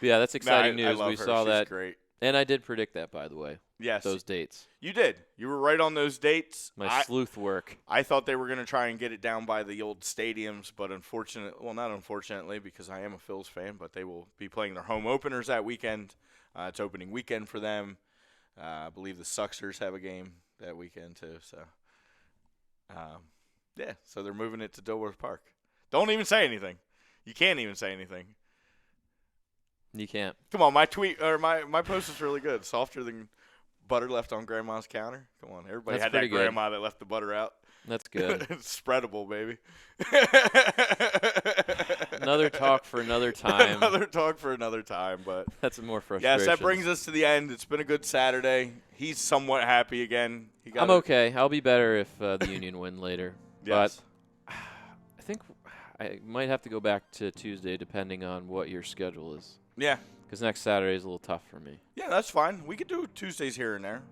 S2: Yeah, that's exciting
S3: I
S2: news.
S3: love
S2: We
S3: her.
S2: saw
S3: She's
S2: that.
S3: great.
S2: And I did predict that, by the way.
S3: Yes.
S2: Those dates.
S3: You did. You were right on those dates.
S2: My sleuth work.
S3: I thought they were going to try and get it down by the old stadiums, but not unfortunately, because I am a Phils fan, but they will be playing their home openers that weekend. It's opening weekend for them. I believe the Suxers have a game that weekend too. So, so they're moving it to Dilworth Park. Don't even say anything. You can't even say anything.
S2: You can't.
S3: Come on, my tweet or my post is really good. Softer than butter left on grandma's counter. Come on, everybody
S2: That's
S3: had that
S2: pretty good.
S3: grandma that left the butter out.
S2: That's good.
S3: It's spreadable, baby.
S2: Another talk for another time.
S3: Another talk for another time, but
S2: That's more frustration.
S3: yes, that brings us to the end. It's been a good Saturday. He's somewhat happy again.
S2: I'm okay. I'll be better if the Union win later.
S3: Yes.
S2: But I think I might have to go back to Tuesday depending on what your schedule is.
S3: Yeah.
S2: Because next Saturday is a little tough for me.
S3: Yeah, that's fine. We could do Tuesdays here and there.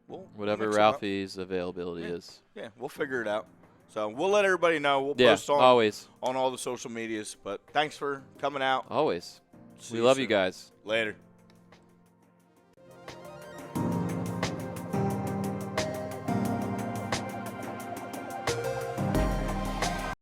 S2: Whatever
S3: mix 'em up.
S2: Ralphie's availability is.
S3: Yeah, we'll figure it out. So we'll let everybody know. We'll
S2: Yeah,
S3: post on
S2: always.
S3: all the social medias. But thanks for coming out.
S2: Always.
S3: See
S2: We love
S3: soon.
S2: you guys.
S3: Later.